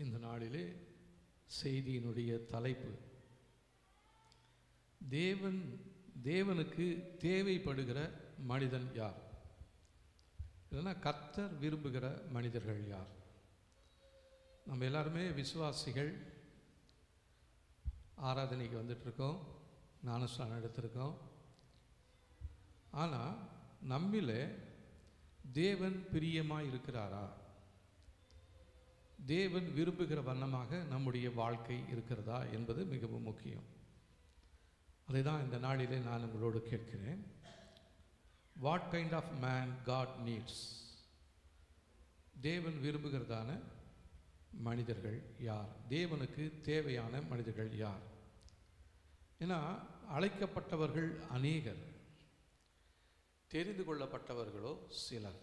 இந்த நாளிலே செய்தியினுடைய தலைப்பு தேவனுக்கு தேவைப்படுகிற மனிதன் யார்? இல்லைன்னா கர்த்தர் விரும்புகிற மனிதர்கள் யார்? நம்ம எல்லாருமே விசுவாசிகள், ஆராதனைக்கு வந்துட்டுருக்கோம், ஞானஸ்நானம் எடுத்திருக்கோம். ஆனால் நம்மிலே தேவன் பிரியமாக இருக்கிறாரா? தேவன் விரும்புகிற வண்ணமாக நம்முடைய வாழ்க்கை இருக்கிறதா என்பது மிகவும் முக்கியம். அதை தான் இந்த நாளிலே நான் உங்களோடு கேட்கிறேன். What kind of man God needs? தேவன் விரும்புகிறதான மனிதர்கள் யார்? தேவனுக்கு தேவையான மனிதர்கள் யார்? ஏன்னா அழைக்கப்பட்டவர்கள் அநேகர், தெரிந்து கொள்ளப்பட்டவர்களோ சிலர்.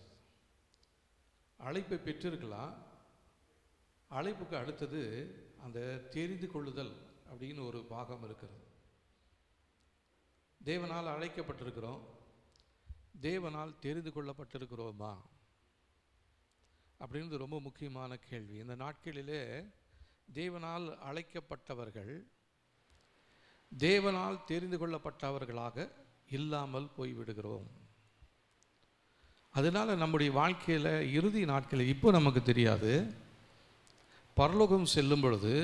அழைப்பை பெற்றிருக்கலாம், அழைப்புக்கு அடுத்தது அந்த தெரிந்து கொள்ளுதல் அப்படின்னு ஒரு பாகம் இருக்கிறது. தேவனால் அழைக்கப்பட்டிருக்கிறோம், தேவனால் தெரிந்து கொள்ளப்பட்டிருக்கிறோமா அப்படின்றது ரொம்ப முக்கியமான கேள்வி. இந்த நாட்களிலே தேவனால் அழைக்கப்பட்டவர்கள் தேவனால் தெரிந்து கொள்ளப்பட்டவர்களாக இல்லாமல் போய்விடுகிறோம். அதனால் நம்முடைய வாழ்க்கையில் இறுதி நாட்களில் இப்போ நமக்கு தெரியாது, பரலோகம் செல்லும் பொழுது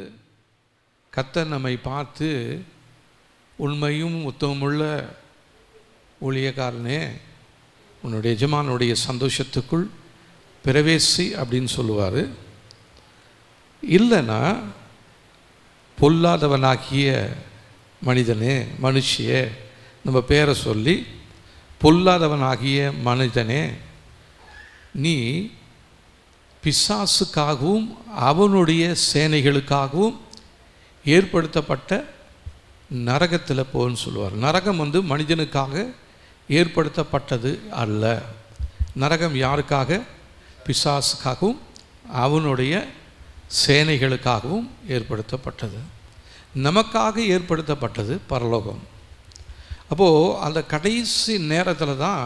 கர்த்தர் நம்மை பார்த்து, உண்மையும் உத்தமமுள்ள ஊழியக்காரனே, உன்னுடைய எஜமானுடைய சந்தோஷத்துக்குள் பிரவேசி அப்படின்னு சொல்லுவார். இல்லைன்னா பொல்லாதவனாகிய மனிதனே, மனுஷியே, நம்ம பேரை சொல்லி, பொல்லாதவனாகிய மனிதனே, நீ பிசாசுக்காகவும் அவனுடைய சேனைகளுக்காகவும் ஏற்படுத்தப்பட்ட நரகத்தில் போன்னு சொல்லுவார். நரகம் மனிதனுக்காக ஏற்படுத்தப்பட்டது அல்ல. நரகம் யாருக்காக? பிசாசுக்காகவும் அவனுடைய சேனைகளுக்காகவும் ஏற்படுத்தப்பட்டது. நமக்காக ஏற்படுத்தப்பட்டது பரலோகம். அப்போது அந்த கடைசி நேரத்தில் தான்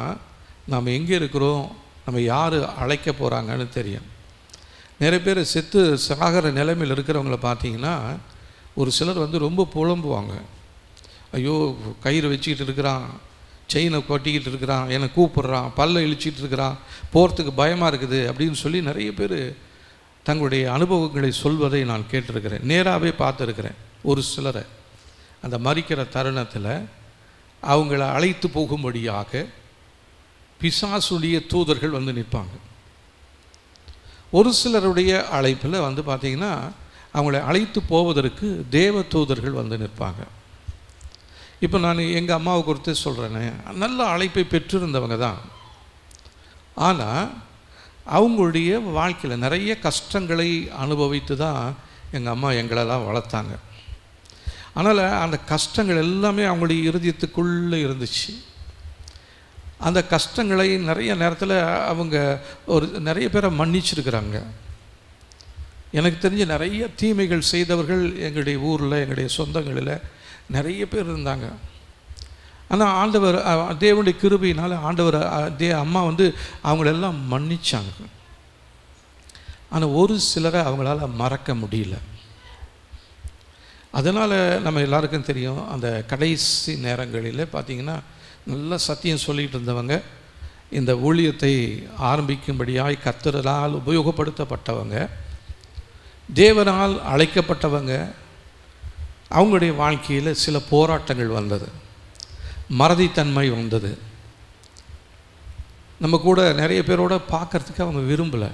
நாம் எங்கே இருக்கிறோம், நம்ம யார் அழைக்க போகிறாங்கன்னு தெரியும். நிறைய பேர் செத்து சாகிற நிலைமையில் இருக்கிறவங்கள பார்த்தீங்கன்னா, ஒரு சிலர் ரொம்ப புலம்புவாங்க. ஐயோ, கயிறு வச்சுக்கிட்டு இருக்கிறான், செயினை கொட்டிக்கிட்டு இருக்கிறான், என்னை கூப்பிட்றான், பல்லை இழிச்சிக்கிட்டு இருக்கிறான், போகிறதுக்கு பயமாக இருக்குது அப்படின்னு சொல்லி நிறைய பேர் தங்களுடைய அனுபவங்களை சொல்வதை நான் கேட்டிருக்கிறேன், நேராகவே பார்த்துருக்கிறேன். ஒரு சிலரை அந்த மரிக்கிற தருணத்தில் அவங்கள அழைத்து போகும்படியாக பிசாசுடைய தூதர்கள் நிற்பாங்க. ஒரு சிலருடைய அழைப்பில் பார்த்திங்கன்னா அவங்களை அழைத்து போவதற்கு தேவ தூதர்கள் நிற்பாங்க. இப்போ நான் எங்கள் அம்மாவுக்கு ஒருத்தர் சொல்கிறேனே, நல்ல அழைப்பை பெற்றிருந்தவங்க தான். ஆனால் அவங்களுடைய வாழ்க்கையில் நிறைய கஷ்டங்களை அனுபவித்து தான் எங்கள் அம்மா எங்களெல்லாம் வளர்த்தாங்க. அதனால் அந்த கஷ்டங்கள் எல்லாமே அவங்களுடைய இருதயத்துக்குள்ளே இருந்துச்சு. அந்த கஷ்டங்களை நிறைய நேரத்தில் அவங்க நிறைய பேரை மன்னிச்சிருக்கிறாங்க. எனக்கு தெரிஞ்ச நிறைய தீமைகள் செய்தவர்கள் எங்களுடைய ஊரில், எங்களுடைய சொந்தங்களில் நிறைய பேர் இருந்தாங்க. ஆனால் ஆண்டவர், தேவனுடைய கிருபையினால் ஆண்டவர், அம்மா அவங்களெல்லாம் மன்னிச்சாங்க. ஆனால் ஒரு சிலரை அவங்களால மறக்க முடியல. அதனால் நம்ம எல்லாருக்கும் தெரியும், அந்த கடைசி நேரங்களில் பார்த்திங்கன்னா நல்ல சத்தியம் சொல்லிகிட்டு இருந்தவங்க, இந்த ஊழியத்தை ஆரம்பிக்கும்படியாய் கர்த்தரால் உபயோகப்படுத்தப்பட்டவங்க, தேவனால் அழைக்கப்பட்டவங்க, அவங்களுடைய வாழ்க்கையில் சில போராட்டங்கள் வந்தது, மறதித்தன்மை வந்தது. நம்ம கூட நிறைய பேரோட பார்க்கறதுக்கு அவங்க விரும்பலை.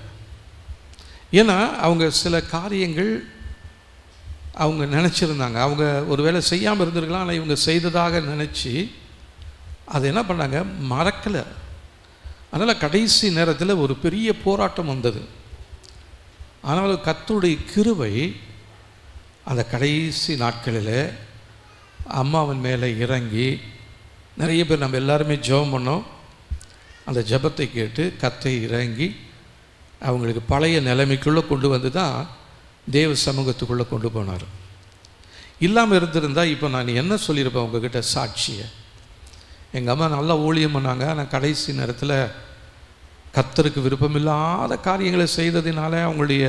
ஏன்னா அவங்க சில காரியங்கள் அவங்க நினச்சிருந்தாங்க, அவங்க ஒரு வேளை செய்யாமல் இருந்திருக்கலாம், ஆனால் இவங்க செய்ததாக நினச்சி அதை என்ன பண்ணாங்க, மறக்கலை. அதனால் கடைசி நேரத்தில் ஒரு பெரிய போராட்டம் வந்தது. ஆனால் கர்த்தருடைய கிருபை அந்த கடைசி நாட்களில் அம்மாவின் மேலே இறங்கி, நிறைய பேர் நம்ம எல்லாருமே ஜெபம் பண்ணோம். அந்த ஜெபத்தை கேட்டு கர்த்தர் இறங்கி அவங்களுக்கு பழைய நிலைமைக்குள்ளே கொண்டு வந்து தான் தேவ சமூகத்துக்குள்ளே கொண்டு போனார். இல்லாமல் இருந்திருந்தால் இப்போ நான் என்ன சொல்லியிருப்பேன் உங்ககிட்ட சாட்சியை. எங்கள் அம்மா நல்லா ஊழியம் பண்ணாங்க, ஆனால் கடைசி நேரத்தில் கர்த்தருக்கு விருப்பமில்லாத காரியங்களை செய்ததினால அவங்களுடைய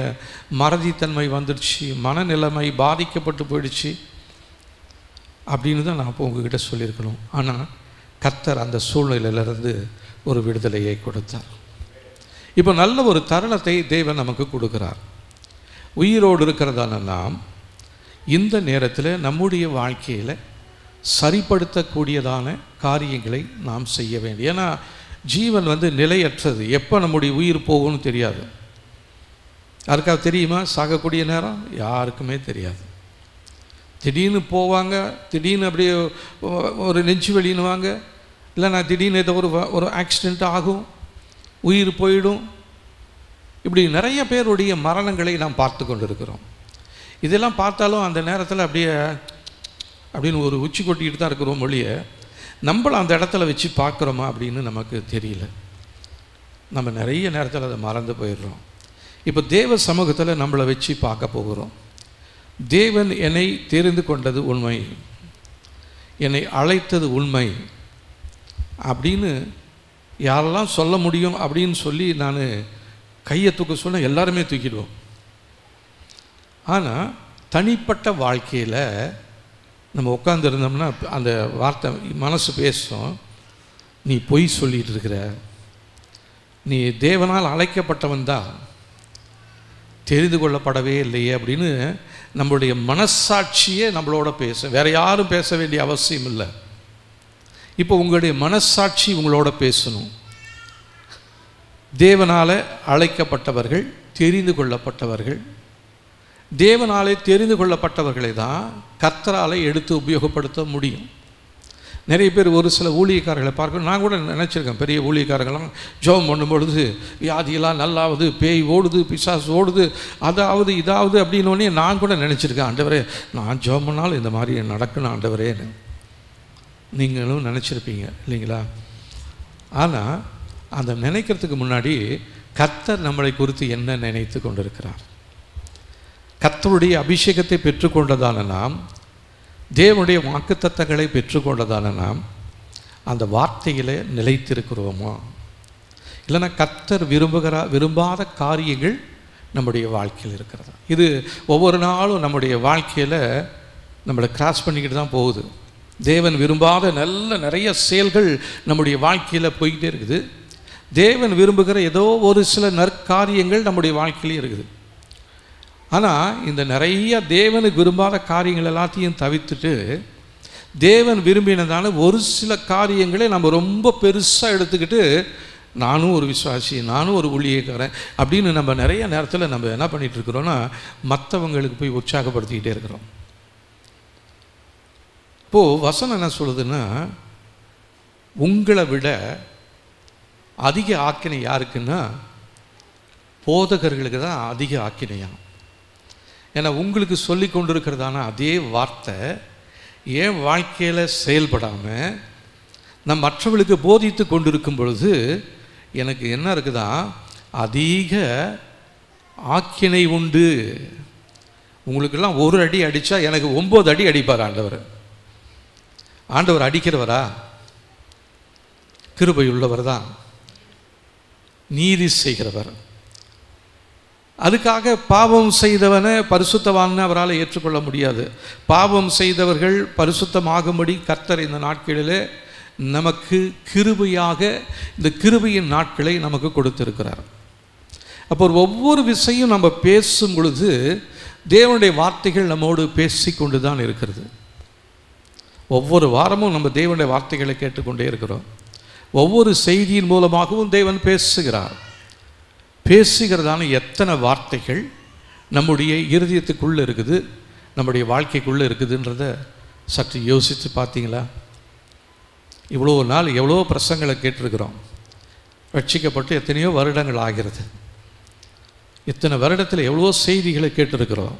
மறதித்தன்மை வந்துடுச்சு, மனநிலைமை பாதிக்கப்பட்டு போயிடுச்சு அப்படின்னு தான் நான் இப்போ உங்ககிட்ட சொல்லியிருக்கணும். ஆனால் கர்த்தர் அந்த சூழ்நிலையிலிருந்து ஒரு விடுதலையை கொடுத்தார். இப்போ நல்ல ஒரு தருணத்தை தேவன் நமக்கு கொடுக்குறார். உயிரோடு இருக்கிறதான நாம் இந்த நேரத்தில் நம்முடைய வாழ்க்கையில் சரிப்படுத்தக்கூடியதான காரியங்களை நாம் செய்ய வேண்டும். ஏன்னா ஜீவன் நிலையற்றது. எப்போ நம்முடைய உயிர் போகும்னு தெரியாது. யாருக்காவது தெரியுமா? சாகக்கூடிய நேரம் யாருக்குமே தெரியாது. திடீர்னு போவாங்க, திடீர்னு அப்படியே ஒரு நெஞ்சு வெளியினுவாங்க, இல்லைனா திடீர்னு ஏதோ ஒரு ஆக்சிடெண்ட் ஆகும், உயிர் போயிடும். இப்படி நிறைய பேருடைய மரணங்களை நாம் பார்த்து கொண்டு இருக்கிறோம். இதெல்லாம் பார்த்தாலும் அந்த நேரத்தில் அப்படின்னு ஒரு உச்சி கொட்டிக்கிட்டு தான் இருக்கிறோம் மொழியை. நம்மளை அந்த இடத்துல வச்சு பார்க்குறோமா அப்படின்னு நமக்கு தெரியல. நம்ம நிறைய நேரத்தில் அதை மறந்து போயிடுறோம். இப்போ தேவ சமூகத்தில் நம்மளை வச்சு பார்க்க போகிறோம். தேவன் என்னை தெரிந்து கொண்டது உண்மை, என்னை அழைத்தது உண்மை அப்படின்னு யாரெல்லாம் சொல்ல முடியும் அப்படின்னு சொல்லி நான் கையை தூக்க சொன்ன எல்லாருமே தூக்கிடுவோம். ஆனால் தனிப்பட்ட வாழ்க்கையில் நம்ம உட்காந்துருந்தோம்னா அந்த வார்த்தை மனசு பேசும், நீ பொய் சொல்லிகிட்டு இருக்கிற, நீ தேவனால் அழைக்கப்பட்டவன் தான், தெரிந்து கொள்ளப்படவே இல்லையே அப்படின்னு நம்மளுடைய மனசாட்சியே நம்மளோட பேசும். வேறு யாரும் பேச வேண்டிய அவசியம் இல்லை. இப்போ உங்களுடைய மனசாட்சி உங்களோட பேசணும். தேவனால் அழைக்கப்பட்டவர்கள், தெரிந்து கொள்ளப்பட்டவர்கள், தேவனாலே தெரிந்து கொள்ளப்பட்டவர்களை தான் கர்த்தராலே எடுத்து உபயோகப்படுத்த முடியும். நிறைய பேர் ஒரு சில ஊழியக்காரர்களை பார்க்கணும். நான் கூட நினச்சிருக்கேன், பெரிய ஊழியக்காரங்களாம் ஜெபம் பண்ணும்பொழுது வியாதியெல்லாம் நல்லாவது, பேய் ஓடுது, பிசாசு ஓடுது, அதாவது இதாவது அப்படின்னோடனே நான் கூட நினச்சிருக்கேன், ஆண்டவரே நான் ஜெபம் பண்ணாலும் இந்த மாதிரி நடக்கணும் ஆண்டவரேன்னு. நீங்களும் நினச்சிருப்பீங்க இல்லைங்களா? ஆனால் அந்த நினைக்கிறதுக்கு முன்னாடி கர்த்தர் நம்மளை குறித்து என்ன நினைத்து கொண்டிருக்கிறார்? கர்த்தருடைய அபிஷேகத்தை பெற்றுக்கொண்டதான நாம், தேவனுடைய வாக்குத்தத்தங்களை பெற்றுக்கொண்டதான நாம் அந்த வார்த்தையில் நிலைத்திருக்கிறோமா? இல்லைன்னா கர்த்தர் விரும்பாத காரியங்கள் நம்முடைய வாழ்க்கையில் இருக்கிறதா? இது ஒவ்வொரு நாளும் நம்முடைய வாழ்க்கையில் நம்மளை கிராஸ் பண்ணிக்கிட்டு தான் போகுது. தேவன் விரும்பாத நிறைய செயல்கள் நம்முடைய வாழ்க்கையில் போய்கிட்டே இருக்குது. தேவன் விரும்புகிற ஏதோ ஒரு சில நற்காரியங்கள் நம்முடைய வாழ்க்கையிலே இருக்குது. ஆனால் இந்த நிறைய தேவனுக்கு விரும்பாத காரியங்கள் எல்லாத்தையும் தவிர்த்துட்டு தேவன் விரும்பினதான ஒரு சில காரியங்களை நம்ம ரொம்ப பெருசாக எடுத்துக்கிட்டு நானும் ஒரு விசுவாசி, நானும் ஒரு ஊழியக்காரன் அப்படின்னு நம்ம நிறைய நேரத்தில் நம்ம என்ன பண்ணிகிட்டு இருக்கிறோன்னா மற்றவங்களுக்கு போய் உற்சாகப்படுத்திக்கிட்டே இருக்கிறோம். இப்போது வசனம் என்ன சொல்லுதுன்னா, உங்களை விட அதிக ஆக்கினை யாருக்குன்னா போதகர்களுக்கு தான் அதிக ஆக்கினையாம். ஏன்னா உங்களுக்கு சொல்லி கொண்டிருக்கிறதான அதே வார்த்தை என் வாழ்க்கையில் செயல்படாமல் நான் மற்றவர்களுக்கு போதித்து கொண்டிருக்கும் பொழுது எனக்கு என்ன இருக்குதா, அதிக ஆக்கினை உண்டு. உங்களுக்கெல்லாம் ஒரு அடி அடித்தா எனக்கு 9 அடி அடிப்பார் ஆண்டவர். ஆண்டவர் அடிக்கிறவரா? கிருபை உள்ளவர் தான், நீதி செய்கிறவர். அதுக்காக பாவம் செய்தவனை பரிசுத்தவான்னு அவரால் ஏற்றுக்கொள்ள முடியாது. பாவம் செய்தவர்கள் பரிசுத்தமாகும்படி கர்த்தர் இந்த நாட்களிலே நமக்கு கிருபையாக இந்த கிருபையின் நாட்களை நமக்கு கொடுத்திருக்கிறார். அப்போ ஒவ்வொரு விஷயம் நம்ம பேசும் பொழுது தேவனுடைய வார்த்தைகள் நம்மோடு பேசி கொண்டு தான் இருக்கிறது. ஒவ்வொரு வாரமும் நம்ம தேவனுடைய வார்த்தைகளை கேட்டுக்கொண்டே இருக்கிறோம். ஒவ்வொரு செய்தியின் மூலமாகவும் தேவன் பேசுகிறார். பேசுகிறதான எத்தனை வார்த்தைகள் நம்முடைய இருதயத்துக்குள்ளே இருக்குது, நம்முடைய வாழ்க்கைக்குள்ளே இருக்குதுன்றத சற்று யோசித்து பார்த்தீங்களா? இவ்வளோ நாள் எவ்வளோ பிரசங்களை கேட்டிருக்கிறோம். ரட்சிக்கப்பட்டு எத்தனையோ வருடங்கள் ஆகிறது. இத்தனை வருடத்தில் எவ்வளோ செய்திகளை கேட்டிருக்கிறோம்.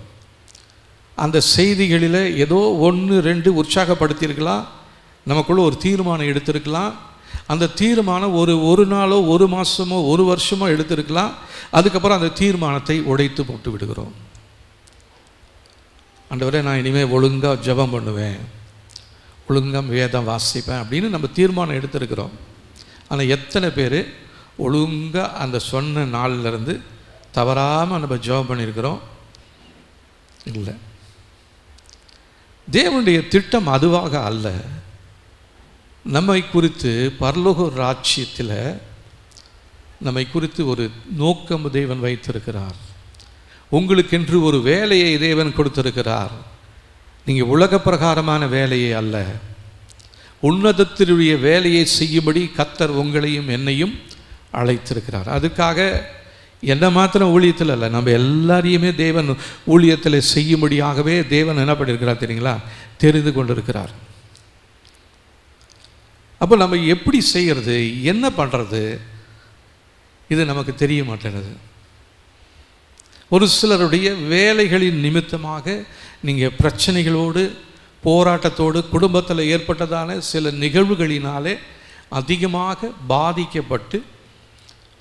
அந்த செய்திகளில் ஏதோ 1, 2 உற்சாகப்படுத்தியிருக்கலாம், நமக்குள்ளே ஒரு தீர்மானம் எடுத்திருக்கலாம். அந்த தீர்மானம் ஒரு நாளோ, ஒரு மாதமோ, ஒரு வருஷமோ எடுத்திருக்கலாம். அதுக்கப்புறம் அந்த தீர்மானத்தை உடைத்து போட்டு விடுகிறோம். ஆண்டவரே நான் இனிமேல் ஒழுங்காக ஜெபம் பண்ணுவேன், ஒழுங்காக வேதம் வாசிப்பேன் அப்படின்னு நம்ம தீர்மானம் எடுத்திருக்கிறோம். ஆனால் எத்தனை பேர் ஒழுங்காக அந்த சொன்ன நாளிலிருந்து தவறாமல் நம்ம ஜெபம் பண்ணியிருக்கிறோம்? இல்லை. தேவனுடைய திட்டம் அதுவாக அல்ல. நம்மை குறித்து பரலோக ராஜ்யத்தில் நம்மை குறித்து ஒரு நோக்கம் தேவன் வைத்திருக்கிறார். உங்களுக்கென்று ஒரு வேலையை தேவன் கொடுத்திருக்கிறார். நீங்கள் உலக பிரகாரமான வேலையை அல்ல, உன்னதத்தினுடைய வேலையை செய்யும்படி கர்த்தர் உங்களையும் என்னையும் அழைத்திருக்கிறார். அதுக்காக என்ன மாத்திரம் ஊழியத்தில் அல்ல, நம்ம எல்லாரையுமே தேவன் ஊழியத்தில் செய்யும்படியாகவே தேவன் என்ன பண்ணியிருக்கிறார் தெரியுங்களா? தெரிந்து கொண்டிருக்கிறார். அப்போ நம்ம எப்படி செய்கிறது, என்ன பண்ணுறது, இது நமக்கு தெரிய மாட்டேங்குது. ஒரு சிலருடைய வேலைகளின் நிமித்தமாக நீங்கள் பிரச்சனைகளோடு போராட்டத்தோடு குடும்பத்தில் ஏற்பட்டதான சில நிகழ்வுகளினாலே அதிகமாக பாதிக்கப்பட்டு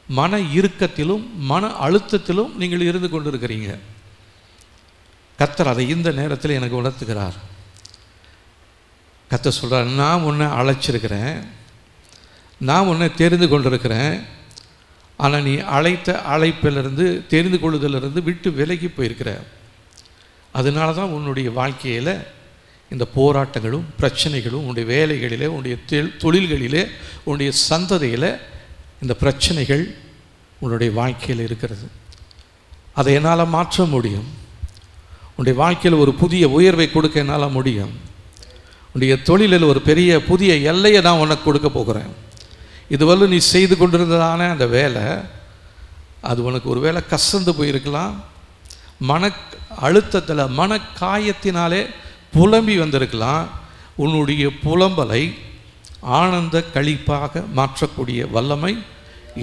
மன இறுக்கத்திலும் மன அழுத்தத்திலும் நீங்கள் இருந்து கொண்டிருக்கிறீங்க. கர்த்தர் அதை இந்த நேரத்தில் எனக்கு உணர்த்துகிறார். கர்த்தர் சொல்கிறார், நான் உன்னை அழைச்சிருக்கிறேன், நான் உன்னை தெரிந்து கொண்டிருக்கிறேன். ஆனால் நீ அழைத்த அழைப்பிலிருந்து தெரிந்து கொள்ளுதலிருந்து விட்டு விலகி போயிருக்கிற. அதனால தான் உன்னுடைய வாழ்க்கையில் இந்த போராட்டங்களும் பிரச்சனைகளும் உன்னுடைய வேலைகளிலே, உன்னுடைய தொழில்களிலே, உன்னுடைய சந்ததியில் இந்த பிரச்சனைகள் உன்னுடைய வாழ்க்கையில் இருக்கிறது. அதை என்னால் மாற்ற முடியும். உன்னுடைய வாழ்க்கையில் ஒரு புதிய உயர்வை கொடுக்க என்னால் முடியும். உன்னுடைய தொழிலில் ஒரு பெரிய புதிய எல்லையை நான் உனக்கு கொடுக்க போகிறேன். இதுவரை நீ செய்து கொண்டிருந்ததான அந்த வேலை, அது உனக்கு ஒரு வேளை கசந்து போயிருக்கலாம். மன அழுத்தத்தில் மன காயத்தினாலே புலம்பி வந்திருக்கலாம். உன்னுடைய புலம்பலை ஆனந்த களிப்பாக மாற்றக்கூடிய வல்லமை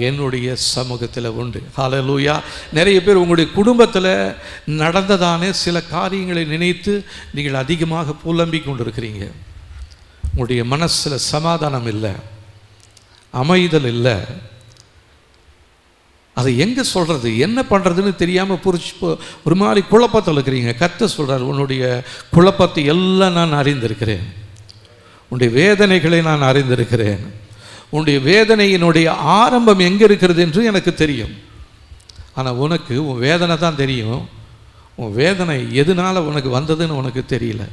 என்னுடைய சமூகத்தில் உண்டு. ஹல்லேலூயா. நிறைய பேர் உங்களுடைய குடும்பத்தில் நடந்ததான சில காரியங்களை நினைத்து நீங்கள் அதிகமாக புலம்பி கொண்டிருக்கிறீங்க. உங்களுடைய மனசில் சமாதானம் இல்லை, அமைதல் இல்லை. அதை எங்கே சொல்கிறது, என்ன பண்ணுறதுன்னு தெரியாமல் ஒரு மாதிரி குழப்பத்தில் இருக்கிறீங்க. கர்த்தர் சொல்கிறார், உன்னுடைய குழப்பத்தை எல்லாம் நான் அறிந்திருக்கிறேன், உன்னுடைய வேதனைகளை நான் அறிந்திருக்கிறேன், உன்னுடைய வேதனையினுடைய ஆரம்பம் எங்கே இருக்கிறது என்று எனக்கு தெரியும். ஆனால் உனக்கு உன் வேதனை தான் தெரியும், உன் வேதனை எதனால் உனக்கு வந்ததுன்னு உனக்கு தெரியல.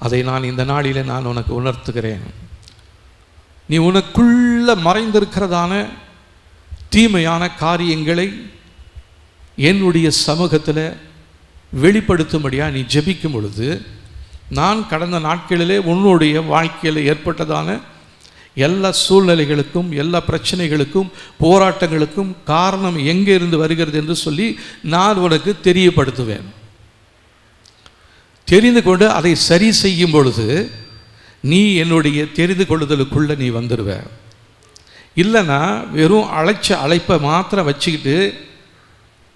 அதை நான் இந்த நாளிலே நான் உனக்கு உணர்த்துகிறேன். நீ உனக்குள்ள மறைந்திருக்கிறதான தீமையான காரியங்களை என்னுடைய சமூகத்தில் வெளிப்படுத்தும்படியாக நீ ஜெபிக்கும் பொழுது, நான் கடந்த நாட்களிலே உன்னுடைய வாழ்க்கையில் ஏற்பட்டதான எல்லா சூழ்நிலைகளுக்கும் எல்லா பிரச்சனைகளுக்கும் போராட்டங்களுக்கும் காரணம் எங்கே இருந்து வருகிறது என்று சொல்லி நான் உனக்கு தெரியப்படுத்துவேன். தெரிந்து கொண்டு அதை சரி செய்யும் பொழுது நீ என்னுடைய தெரிந்து கொள்ளுதலுக்குள்ளே நீ வந்துடுவ. இல்லைன்னா வெறும் அழைப்பை மாத்திரம் வச்சுக்கிட்டு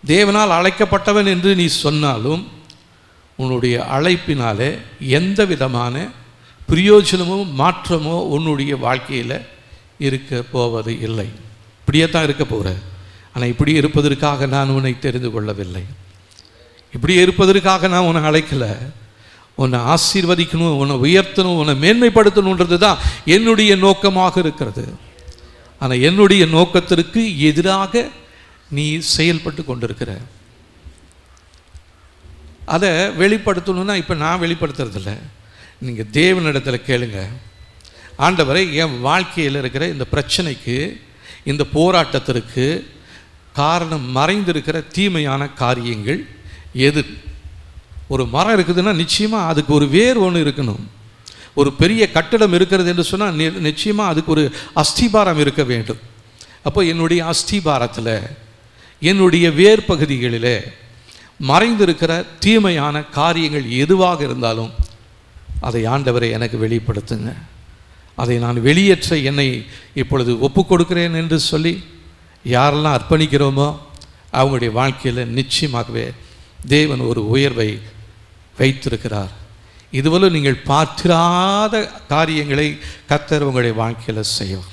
தேவனால் அழைக்கப்பட்டவன் என்று நீ சொன்னாலும் உன்னுடைய அழைப்பினாலே எந்த விதமான பிரயோஜனமோ மாற்றமோ உன்னுடைய வாழ்க்கையில் இருக்க போவது இல்லை. இப்படியே தான் இருக்க போகிற. ஆனால் இப்படி இருப்பதற்காக நான் உன்னை தெரிந்து கொள்ளவில்லை, இப்படி இருப்பதற்காக நான் உன்னை அழைக்கலை. உன்னை ஆசீர்வதிக்கணும், உன்னை உயர்த்தணும், உன்னை மேன்மைப்படுத்தணுன்றது தான் என்னுடைய நோக்கமாக இருக்கிறது. ஆனால் என்னுடைய நோக்கத்திற்கு எதிராக நீ செயல்பட்டு கொண்டிருக்கிற. அதை வெளிப்படுத்தணும்னா இப்போ நான் வெளிப்படுத்துறதில்ல, நீங்கள் தேவனிடத்தில் கேளுங்க. ஆண்டவரை, என் வாழ்க்கையில் இருக்கிற இந்த பிரச்சனைக்கு, இந்த போராட்டத்திற்கு காரணம் மறைந்திருக்கிற தீமையான காரியங்கள் எது? ஒரு மரம் இருக்குதுன்னா நிச்சயமாக அதுக்கு ஒரு வேர் ஒன்று இருக்கணும். ஒரு பெரிய கட்டடம் இருக்கிறது என்று சொன்னால் நிச்சயமாக அதுக்கு ஒரு அஸ்திபாரம் இருக்க வேண்டும். அப்போ என்னுடைய அஸ்திபாரத்தில், என்னுடைய வேர் பகுதிகளில் மறைந்திருக்கிற தீமையான காரியங்கள் எதுவாக இருந்தாலும் அதை ஆண்டவரை எனக்கு வெளிப்படுத்துங்க. அதை நான் வெளியேற்ற என்னை இப்பொழுது ஒப்பு கொடுக்கிறேன் என்று சொல்லி யாரெல்லாம் அர்ப்பணிக்கிறோமோ அவங்களுடைய வாழ்க்கையில் நிச்சயமாகவே தேவன் ஒரு உயர்வை வைத்திருக்கிறார். இதுவரை நீங்கள் பார்த்திராத காரியங்களை கர்த்தர் உங்களுடைய வாழ்க்கையில் செய்யும்.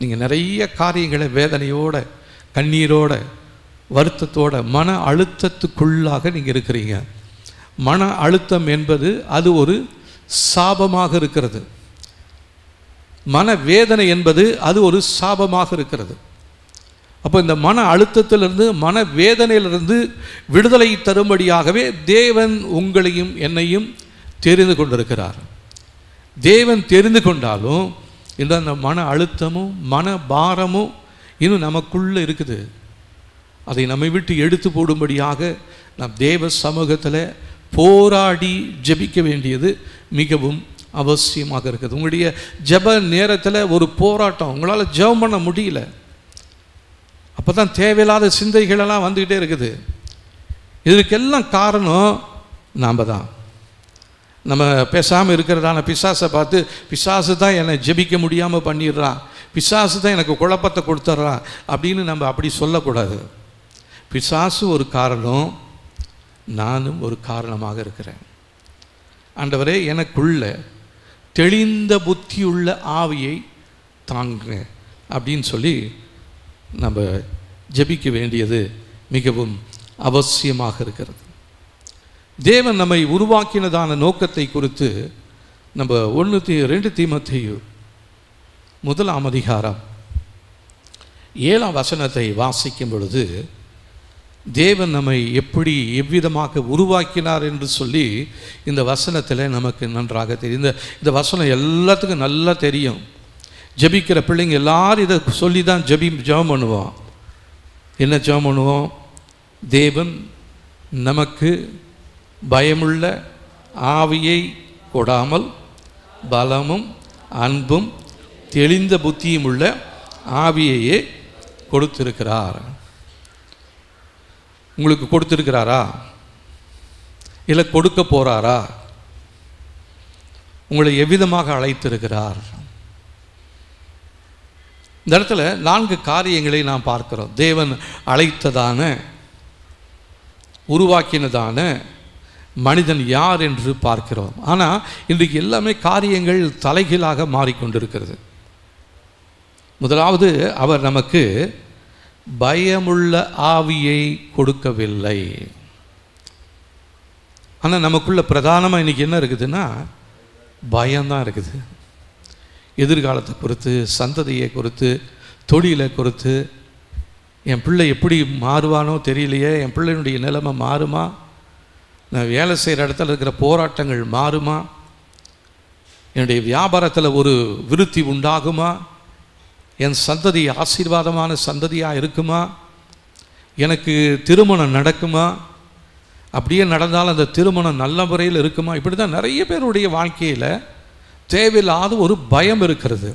நீங்கள் நிறைய காரியங்களை வேதனையோட, கண்ணீரோட, வருத்தத்தோட, மன அழுத்தத்துக்குள்ளாக நீங்கள் இருக்கிறீங்க. மன அழுத்தம் என்பது அது ஒரு சாபமாக இருக்கிறது. மனவேதனை என்பது அது ஒரு சாபமாக இருக்கிறது. அப்போ இந்த மன அழுத்தத்திலிருந்து மனவேதனையிலிருந்து விடுதலை தரும்படியாகவே தேவன் உங்களையும் என்னையும் தெரிந்து கொண்டிருக்கிறார். தேவன் தெரிந்து கொண்டாலும் இந்த அந்த மன அழுத்தமும் மன பாரமும் இன்னும் நமக்குள்ளே இருக்குது. அதை நம்மை விட்டு எடுத்து போடும்படியாக நாம் தேவ சமூகத்தில் போராடி ஜெபிக்க வேண்டியது மிகவும் அவசியமாக இருக்குது. உங்களுடைய ஜெப நேரத்தில் ஒரு போராட்டம், உங்களால் ஜெபம் பண்ண முடியல, அப்போ தான் தேவையில்லாத சிந்தைகளெல்லாம் வந்துக்கிட்டே இருக்குது. இதுக்கெல்லாம் காரணம் நாம் தான். நம்ம பேசாமல் இருக்கிறதான பிசாசை பார்த்து, பிசாசு தான் என்னை ஜெபிக்க முடியாமல் பண்ணிடுறான், பிசாசு தான் எனக்கு குழப்பத்தை கொடுத்துட்றான் அப்படின்னு நம்ம அப்படி சொல்லக்கூடாது. பிசாசு ஒரு காரணம், நானும் ஒரு காரணமாக இருக்கிறேன். ஆண்டவரே, எனக்குள்ள தெளிந்த புத்தியுள்ள ஆவியை தாங்க அப்படின்னு சொல்லி நம்ம ஜெபிக்க வேண்டியது மிகவும் அவசியமாக இருக்கிறது. தேவன் நம்மை உருவாக்கினதான நோக்கத்தை குறித்து நம்ம 2 தீமோத்தேயு 1:7 வாசிக்கும் பொழுது தேவன் நம்மை எவ்விதமாக உருவாக்கினார் என்று சொல்லி இந்த வசனத்தில் நமக்கு நன்றாக தெரியும். இந்த வசனம் எல்லாத்துக்கும் நல்லா தெரியும். ஜெபிக்கிற பிள்ளைங்க எல்லாரும் இதை சொல்லி தான் ஜெபம் பண்ணுவோம். என்ன ஜெபம் பண்ணுவோம்? தேவன் நமக்கு பயமுள்ள ஆவியை கொடாமல் பலமும் அன்பும் தெளிந்த புத்தியும் உள்ள ஆவியையே கொடுத்திருக்கிறார். உங்களுக்கு கொடுத்திருக்கிறாரா? இல்லை கொடுக்க போகிறாரா? உங்களை எவ்விதமாக அழைத்திருக்கிறார்? இந்த இடத்துல 4 காரியங்களை நாம் பார்க்கிறோம். தேவன் அழைத்ததான உருவாக்கினதான மனிதன் யார் என்று பார்க்கிறோம். ஆனால் இன்றைக்கு எல்லாமே காரியங்கள் தலைகீழாக மாறிக்கொண்டிருக்கிறது. முதலாவது, அவர் நமக்கு பயமுள்ள ஆவியை கொடுக்கவில்லை. ஆனால் நமக்குள்ள பிரதானமாக இன்றைக்கி என்ன இருக்குதுன்னா பயம்தான் இருக்குது. எதிர்காலத்தை குறித்து, சந்ததியை குறித்து, தொழிலை குறித்து, என் பிள்ளை எப்படி மாறுவானோ தெரியலையே, என் பிள்ளையினுடைய நிலைமை மாறுமா, நான் வேலை செய்கிற இடத்துல இருக்கிற போராட்டங்கள் மாறுமா, என்னுடைய வியாபாரத்தில் ஒரு விருத்தி உண்டாகுமா, என் சந்ததி ஆசீர்வாதமான சந்ததியாக இருக்குமா, எனக்கு திருமணம் நடக்குமா, அப்படியே நடந்தாலும் அந்த திருமணம் நல்ல முறையில் இருக்குமா, இப்படி தான் நிறைய பேருடைய வாழ்க்கையில் தேவையில்லாத ஒரு பயம் இருக்கிறது.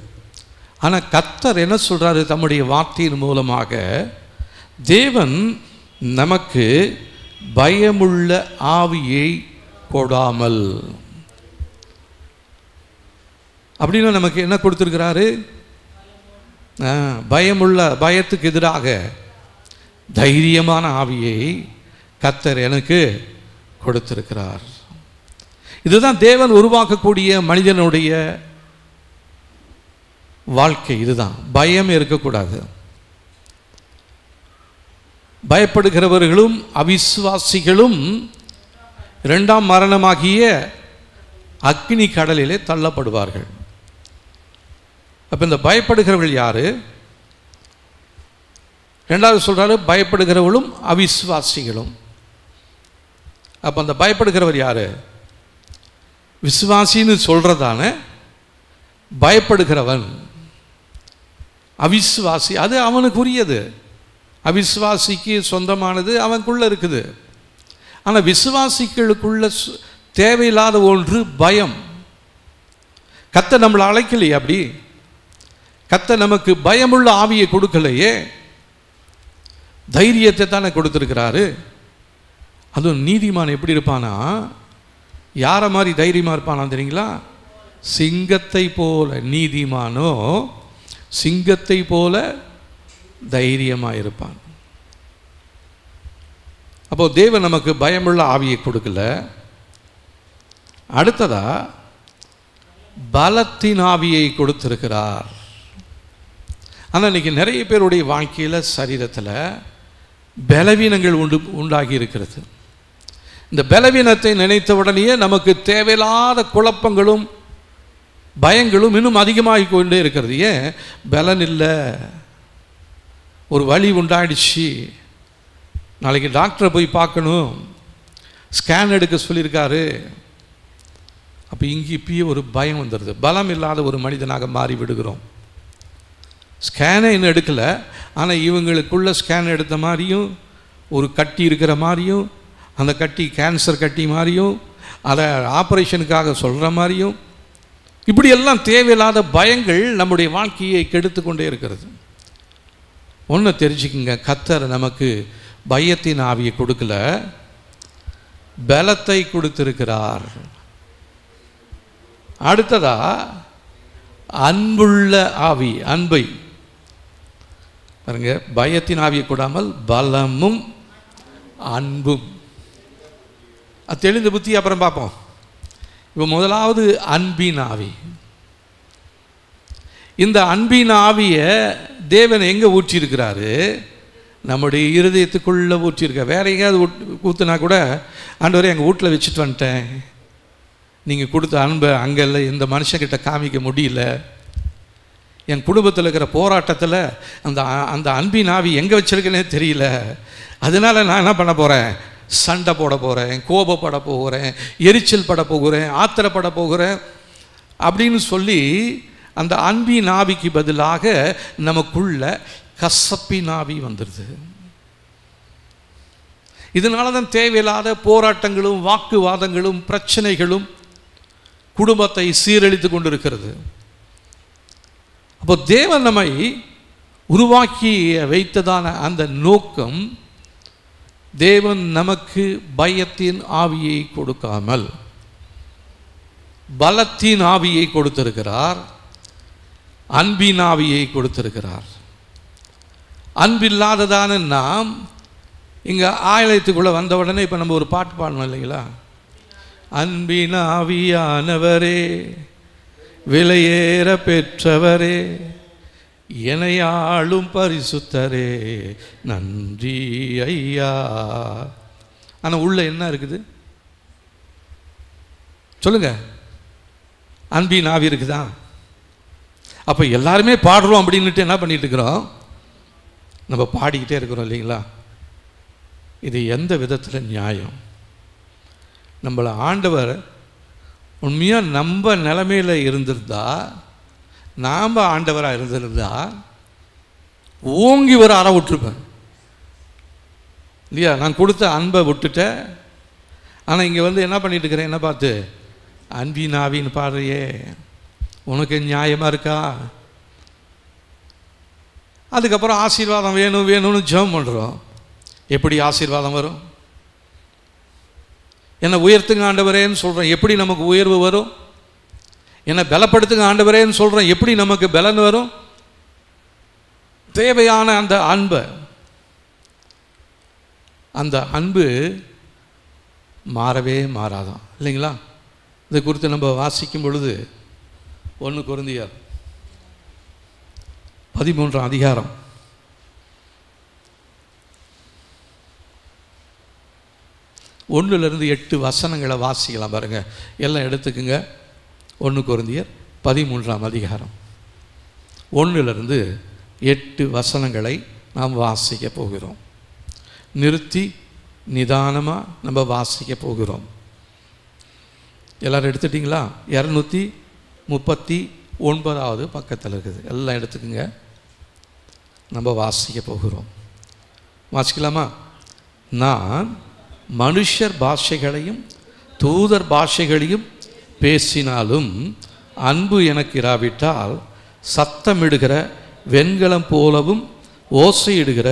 ஆனால் கர்த்தர் என்ன சொல்கிறாரு தம்முடைய வார்த்தையின் மூலமாக? தேவன் நமக்கு பயமுள்ள ஆவியை கொடாமல், அப்படின்னு நமக்கு என்ன கொடுத்துருக்கிறாரு? பயத்துக்கு எதிராக தைரியமான ஆவியை கர்த்தர் எனக்கு கொடுத்திருக்கிறார். இதுதான் தேவன் உருவாக்கக்கூடிய மனிதனுடைய வாழ்க்கை. இதுதான், பயம் இருக்கக்கூடாது. பயப்படுகிறவர்களும் அவிசுவாசிகளும் 2ஆம் மரணமாகிய அக்னி கடலிலே தள்ளப்படுவார்கள். அப்போ இந்த பயப்படுகிறவர்கள் யாரு? 2வது சொல்றாரு, பயப்படுகிறவர்களும் அவிசுவாசிகளும். அப்போ அந்த பயப்படுகிறவர் யாரு? விசுவாசின்னு சொல்றதான பயப்படுகிறவன். அவிசுவாசி அது அவனுக்குரியது, அவிசுவாசிக்கு சொந்தமானது, அவனுக்குள்ள இருக்குது. ஆனால் விசுவாசிகளுக்குள்ள தேவையில்லாத ஒன்று பயம். கர்த்தர் நம்மளை அழைக்கலையே அப்படி. கர்த்தர் நமக்கு பயமுள்ள ஆவியை கொடுக்கலையே, தைரியத்தை தானே கொடுத்துருக்கிறாரு. அதுவும் நீதிமான் எப்படி இருப்பானா, யாரை மாதிரி தைரியமாக இருப்பானா தெரியுங்களா? சிங்கத்தை போல. நீதிமானோ சிங்கத்தை போல தைரியமாக இருப்பான். அப்போ தேவன் நமக்கு பயமுள்ள ஆவியை கொடுக்கல. அடுத்ததா பலத்தின் ஆவியை கொடுத்திருக்கிறார். ஆனால் இன்னைக்கு நிறைய பேருடைய வாழ்க்கையில் சரீரத்தில் பலவீனங்கள் உண்டாகி இருக்கிறது. இந்த பலவீனத்தை நினைத்த உடனேயே நமக்கு தேவையில்லாத குழப்பங்களும் பயங்களும் இன்னும் அதிகமாகி கொண்டே இருக்கிறது. ஏன்? பலன் இல்லை, ஒரு வலி உண்டாயிடுச்சு, நாளைக்கு டாக்டரை போய் பார்க்கணும், ஸ்கேன் எடுக்க சொல்லியிருக்காரு. அப்போ இங்கே இப்பயே ஒரு பயம் வந்துடுது. பலம் இல்லாத ஒரு மனிதனாக மாறி விடுகிறோம். ஸ்கேனை இன்னும் எடுக்கலை, ஆனால் இவங்களுக்குள்ள ஸ்கேன் எடுத்த மாதிரியும் ஒரு கட்டி இருக்கிற மாதிரியும், அந்த கட்டி கேன்சர் கட்டி மாதிரியும், அதை ஆப்ரேஷனுக்காக சொல்கிற மாதிரியும், இப்படியெல்லாம் தேவையில்லாத பயங்கள் நம்முடைய வாழ்க்கையை கெடுத்து கொண்டே இருக்கிறது. ஒன்று தெரிஞ்சுக்குங்க, கர்த்தர் நமக்கு பயத்தின் ஆவியை கொடுக்கல, பலத்தை கொடுத்திருக்கிறார். அடுத்ததா அன்புள்ள ஆவி, அன்பை பாருங்க. பயத்தின் ஆவியை கொடாமல் பலமும் அன்பும். அது தெளிந்த புத்தி அப்புறம் பார்ப்போம். இப்போ முதலாவது அன்பின் ஆவி. இந்த அன்பின் ஆவியை தேவன் எங்கே ஊற்றிருக்கிறாரு? நம்முடைய இருதயத்துக்குள்ளே ஊற்றிருக்க. வேற எங்கேயாவது ஊற்றுனா கூட, ஆண்டவரே எங்கள் வீட்டில் வச்சுட்டு வந்துட்டேன், நீங்கள் கொடுத்த அன்பை அங்கெல்லாம் இந்த மனுஷங்கிட்ட காமிக்க முடியல, என் குடும்பத்தில் இருக்கிற போராட்டத்தில் அந்த அந்த அன்பின் ஆவி எங்கே வச்சிருக்கேனே தெரியல, அதனால நான் என்ன பண்ண போகிறேன்? சண்டை போட போகிறேன், கோபப்பட போகிறேன், எரிச்சல் பட போகிறேன், ஆத்திரப்பட போகிறேன் அப்படின்னு சொல்லி அந்த அன்பின் ஆவிக்கு பதிலாக நமக்குள்ள கசப்பின் ஆவி வந்துடுது. இதனால தான் தேவையில்லாத போராட்டங்களும் வாக்குவாதங்களும் பிரச்சனைகளும் குடும்பத்தை சீரழித்து கொண்டிருக்கிறது. அப்போ தேவன் நம்மை உருவாக்கி வைத்ததான அந்த நோக்கம், தேவன் நமக்கு பயத்தின் ஆவியை கொடுக்காமல் பலத்தின் ஆவியை கொடுத்திருக்கிறார், அன்பின் ஆவியை கொடுத்திருக்கிறார். அன்பில்லாததான நாம் இங்கே ஆலயத்துக்குள்ளே வந்த உடனே இப்போ நம்ம ஒரு பாட்டு பாடணும் இல்லைங்களா? அன்பின் ஆவியானவரே, விலையேற பெற்றவரே, எனையாளும் பரிசுத்தரே, நன்றி ஐயா. ஆனால் உள்ள என்ன இருக்குது சொல்லுங்க? அன்பின் ஆவி இருக்குதா? அப்போ எல்லாருமே பாடுறோம் அப்படின்னுட்டு என்ன பண்ணிட்டு இருக்கிறோம்? நம்ம பாடிக்கிட்டே இருக்கிறோம் இல்லைங்களா? இது எந்த விதத்தில் நியாயம்? நம்மளை ஆண்டவர் உண்மையாக நம்ம நிலைமையில் இருந்திருந்தா, நாம் ஆண்டவராக இருந்திருந்தா ஓங்கி ஒரு அறை விட்டுருப்பேன் இல்லையா? நான் கொடுத்த அன்பை விட்டுட்டேன், ஆனால் இங்கே வந்து என்ன பண்ணிட்டு இருக்கிறேன்? என்ன பார்த்து? அன்பின் ஆவின்னு பாடுறியே, உனக்கு நியாயமாக இருக்கா? அதுக்கப்புறம் ஆசீர்வாதம் வேணும் வேணும்னு ஜெபம் பண்ணுறோம். எப்படி ஆசீர்வாதம் வரும்? என்னை உயர்த்துங்க ஆண்டவரேன்னு சொல்கிறோம், எப்படி நமக்கு உயர்வு வரும்? என்னை பலப்படுத்துங்க ஆண்டவரேன்னு சொல்கிறோம், எப்படி நமக்கு பலன் வரும்? தேவையான அந்த அன்பை, அந்த அன்பு மாறவே மாறாதான் இல்லைங்களா? இதை குறித்து நம்ம வாசிக்கும் பொழுது 1 கொரிந்தியர் 13ஆம் அதிகாரம் 1-8 வசனங்களை வாசிக்கலாம் பாருங்க. எல்லாம் எடுத்துக்குங்க. 1 கொரிந்தியர் 13ஆம் அதிகாரம் 1-8 வசனங்களை நாம் வாசிக்க போகிறோம். நிறுத்தி நிதானமாக நம்ம வாசிக்க போகிறோம். எல்லோரும் எடுத்துட்டிங்களா? 239வது பக்கத்தில் இருக்குது. எல்லாம் எடுத்துக்குங்க. நம்ம வாசிக்க போகிறோம். வாசிக்கலாமா? நான் மனுஷர் பாஷைகளையும் தூதர் பாஷைகளையும் பேசினாலும் அன்பு எனக்கு இராவிட்டால் சத்தமிடுகிற வெண்கலம் போலவும் ஓசையிடுகிற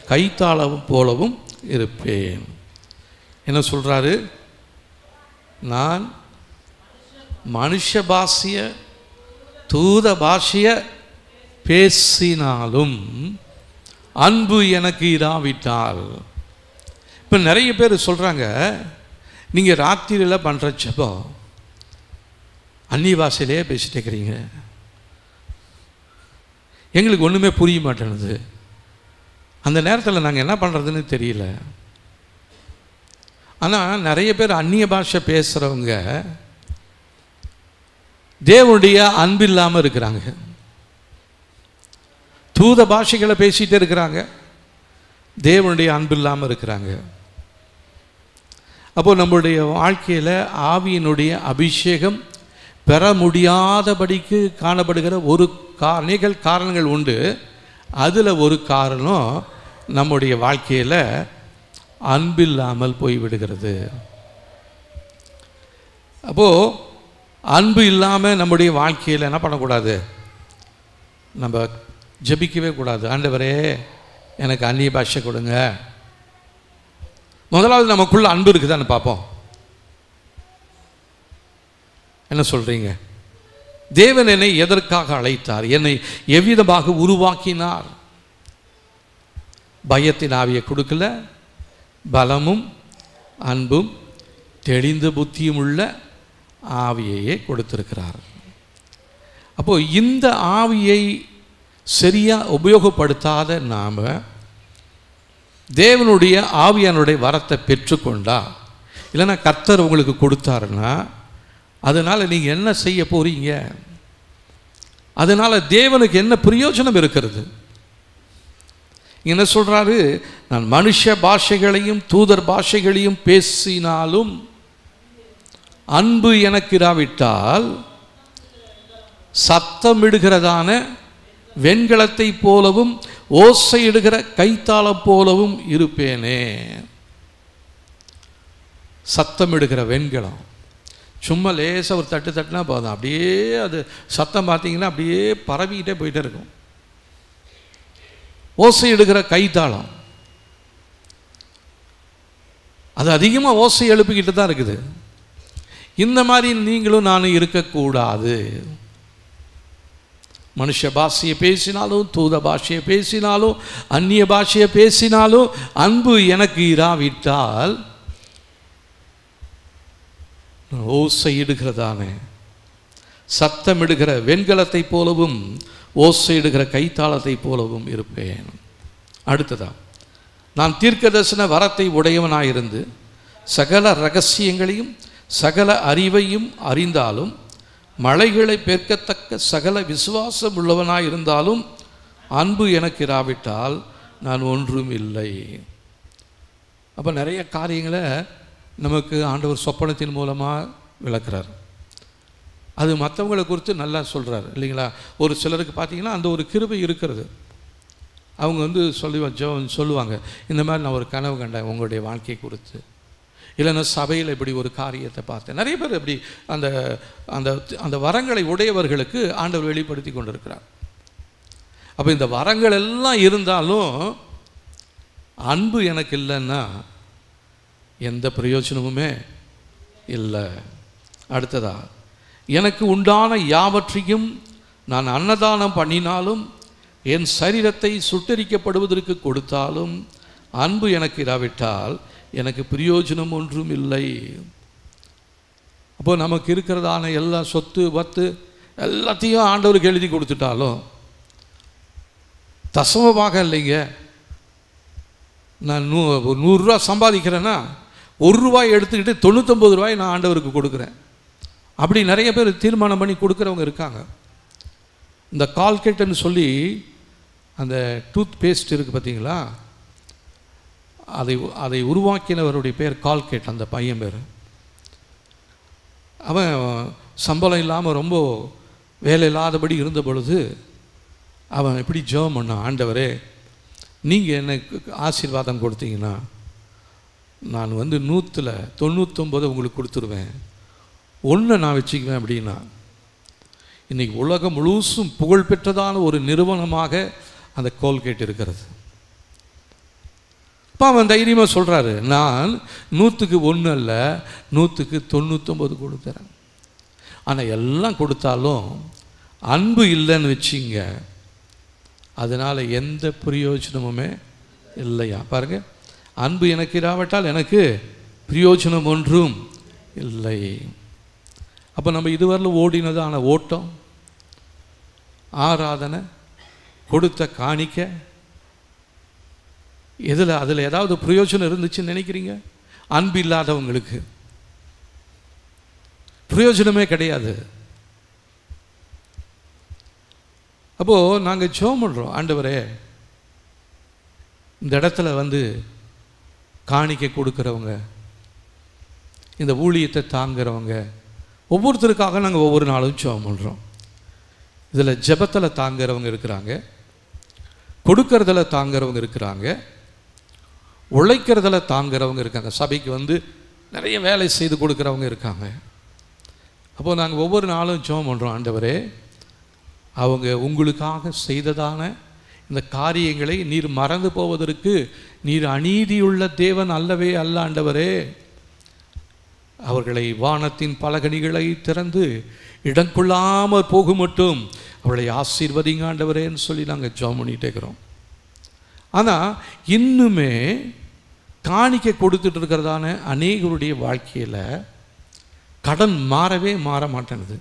கைத்தாளவும் போலவும் இருப்பேன். என்ன சொல்கிறாரு? நான் மனுஷ பாஷைய தூத பாஷைய பேசினாலும் அன்பு எனக்கு இராவிட்டால். இப்போ நிறைய பேர் சொல்கிறாங்க, நீங்கள் ராத்திரியில் பண்ணுற ஜெபம் அந்நிய பாஷையிலே பேசிட்டு இருக்கிறீங்க, எங்களுக்கு ஒன்றுமே புரிய மாட்டேனுது, அந்த நேரத்தில் நாங்கள் என்ன பண்ணுறதுன்னு தெரியல. ஆனால் நிறைய பேர் அந்நிய பாஷை பேசுகிறவங்க தேவனுடைய அன்பு இல்லாமல் இருக்கிறாங்க. தூத பாஷைகளை பேசிகிட்டே இருக்கிறாங்க, தேவனுடைய அன்பு இல்லாமல் இருக்கிறாங்க. அப்போது நம்முடைய வாழ்க்கையில் ஆவியினுடைய அபிஷேகம் பெற முடியாதபடிக்கு காணப்படுகிற அநேக காரணங்கள் உண்டு. அதில் ஒரு காரணம் நம்முடைய வாழ்க்கையில் அன்பில்லாமல் போய்விடுகிறது. அப்போது அன்பு இல்லாமல் நம்முடைய வாழ்க்கையில் என்ன பண்ணக்கூடாது? நம்ம ஜெபிக்கவே கூடாது. ஆண்டவரே எனக்கு அந்நிய பாஷை கொடுங்க. முதலாவது நமக்குள்ள அன்பு இருக்குதான்னு பார்ப்போம். என்ன சொல்கிறீங்க? தேவன் என்னை எதற்காக அழைத்தார்? என்னை எவ்விதமாக உருவாக்கினார்? பயத்தின் ஆவியை கொடுக்கல, பலமும் அன்பும் தெளிந்த புத்தியும் உள்ள ஆவியையே கொடுத்திருக்கிறார். அப்போது இந்த ஆவியை சரியாக உபயோகப்படுத்தாத நாம் தேவனுடைய ஆவியானுடைய வரத்தை பெற்றுக்கொண்டா, இல்லைன்னா கர்த்தர் உங்களுக்கு கொடுத்தாருன்னா, அதனால் நீங்கள் என்ன செய்ய போகிறீங்க? அதனால் தேவனுக்கு என்ன பிரயோஜனம் இருக்கிறது? என்ன சொல்கிறாரு? நான் மனுஷ பாஷைகளையும் தூதர் பாஷைகளையும் பேசினாலும் அன்பு எனக்கு இராவிட்டால் சத்தமிடுகிறதான வெண்கலத்தை போலவும் ஓசையிடுகிற கைத்தாளம் போலவும் இருப்பேனே. சத்தமிடுகிற வெண்கலம் சும்மா லேசாக ஒரு தட்டு தட்டுனா போதும், அப்படியே அது சத்தம் பார்த்தீங்கன்னா அப்படியே பரவிக்கிட்டே போயிட்டே இருக்கும். ஓசையிடுகிற கைத்தாளம் அது அதிகமாக ஓசை எழுப்பிக்கிட்டு தான் இருக்குது. இந்த மாதிரி நீங்களும் நானும் இருக்கக்கூடாது. மனுஷ பாஷையை பேசினாலும் தூத பாஷையை பேசினாலும் அந்நிய பாஷையை பேசினாலும் அன்பு எனக்கு இராவிட்டால் ஓசையிடுகிறதானே சத்தமிடுகிற வெண்கலத்தை போலவும் ஓசையிடுகிற கைத்தாளத்தை போலவும் இருப்பேன். அடுத்ததா, நான் தீர்க்கதரிசன வரத்தை உடையவனாயிருந்து சகல இரகசியங்களையும் சகல அறிவையும் அறிந்தாலும் மலைகளை பெருக்கத்தக்க சகல விசுவாசம் உள்ளவனாயிருந்தாலும் அன்பு எனக்கு இராவிட்டால் நான் ஒன்றும் இல்லை. அப்போ நிறைய காரியங்களை நமக்கு ஆண்டவர் சொப்பனத்தின் மூலமாக விளக்குறார். அது மற்றவங்களை குறித்து நல்லா சொல்கிறார் இல்லைங்களா? ஒரு சிலருக்கு பார்த்தீங்கன்னா அந்த ஒரு கிருபை இருக்கிறது. அவங்க சொல்லுவாங்க, இந்த மாதிரி நான் ஒரு கனவு கண்டேன் உங்களுடைய வாழ்க்கையை குறித்து, இல்லைன்னா சபையில் இப்படி ஒரு காரியத்தை பார்த்தேன். நிறைய பேர் இப்படி அந்த அந்த அந்த வரங்களை உடையவர்களுக்கு ஆண்டவர் வெளிப்படுத்தி கொண்டிருக்கிறார். அப்போ இந்த வரங்கள் எல்லாம் இருந்தாலும் அன்பு எனக்கு இல்லைன்னா எந்த பிரயோஜனமுமே இல்லை. அடுத்ததா, எனக்கு உண்டான யாவற்றையும் நான் அன்னதானம் பண்ணினாலும் என் சரீரத்தை சுட்டரிக்கப்படுவதற்கு கொடுத்தாலும் அன்பு எனக்கு இராவிட்டால் எனக்கு பிரயோஜனம் ஒன்றும் இல்லை. அப்போ நமக்கு இருக்கிறதான எல்லா சொத்து பத்து எல்லாத்தையும் ஆண்டவருக்கு எழுதி கொடுத்துட்டாலும் தசமமாக இல்லைங்க, நான் 100 ரூபா சம்பாதிக்கிறேன்னா 1 ரூபாய் எடுத்துக்கிட்டு 99 ரூபாய் நான் ஆண்டவருக்கு கொடுக்குறேன். அப்படி நிறைய பேர் தீர்மானம் பண்ணி கொடுக்குறவங்க இருக்காங்க. இந்த கால்கேட்டுன்னு சொல்லி அந்த டூத் பேஸ்ட் இருக்குது பார்த்தீங்களா, அதை உருவாக்கினவருடைய பேர் கால்கேட். அந்த பையன் பேர். அவன் சம்பளம் இல்லாமல் ரொம்ப வேலை இல்லாதபடி இருந்த பொழுது அவன் எப்படி ஜெபம் பண்ணான், ஆண்டவரே நீங்கள் எனக்கு ஆசீர்வாதம் கொடுத்தீங்கன்னா நான் 100ல் 99 உங்களுக்கு கொடுத்துருவேன், 1 நான் வச்சுக்குவேன் அப்படின்னா. இன்றைக்கி உலகம் முழுசும் புகழ்பெற்றதான ஒரு நிறுவனமாக அந்த கோல்கேட் இருக்கிறது. இப்போ அவன் தைரியமாக சொல்கிறாரு, நான் 100க்கு 1 அல்ல 100க்கு 99 கொடுத்துறேன். ஆனால் எல்லாம் கொடுத்தாலும் அன்பு இல்லைன்னு வச்சிங்க, அதனால் எந்த பிரயோஜனமுமே இல்லையா? பாருங்க, அன்பு எனக்கு இராவிட்டால் எனக்கு பிரயோஜனம் ஒன்றும் இல்லை. அப்போ நம்ம இதுவரையில் ஓடினதான ஓட்டம், ஆராதனை, கொடுத்த காணிக்க, அதில் ஏதாவது பிரயோஜனம் இருந்துச்சுன்னு நினைக்கிறீங்க? அன்பு இல்லாதவங்களுக்கு பிரயோஜனமே கிடையாது. அப்போது நாங்கள் ஜெபம் பண்ணுறோம், ஆண்டவரே இந்த இடத்துல வந்து காணிக்கை கொடுக்குறவங்க, இந்த ஊழியத்தை தாங்கிறவங்க ஒவ்வொருத்தருக்காக நாங்கள் ஒவ்வொரு நாளும் ஜெபம் பண்ணுறோம். இதில் ஜெபத்தில் தாங்கிறவங்க இருக்கிறாங்க, கொடுக்கறதில் தாங்கிறவங்க இருக்கிறாங்க, உழைக்கிறதில் தாங்கிறவங்க இருக்காங்க, சபைக்கு வந்து நிறைய வேலை செய்து கொடுக்குறவங்க இருக்காங்க. அப்போது நாங்கள் ஒவ்வொரு நாளும் ஜெபம் பண்ணுறோம், ஆண்டவரே அவங்க உங்களுக்காக செய்ததான இந்த காரியங்களை நீர் மறந்து போவதற்கு நீர் அநீதியுள்ள தேவன் அல்லவே அல்ல ஆண்டவரே. அவர்களை வானத்தின் பலகணிகளை திறந்து இடம் கொள்ளாமல் போகும் மட்டும் அவளை ஆசீர்வதிங்க ஆண்டவரேன்னு சொல்லி நாங்கள் ஜெபம் பண்ணிகிட்டே இருக்கிறோம். ஆனால் இன்னுமே காணிக்கை கொடுத்துட்டு இருக்கிறதான அநேகருடைய வாழ்க்கையில் கடன் மாற மாட்டேனுது.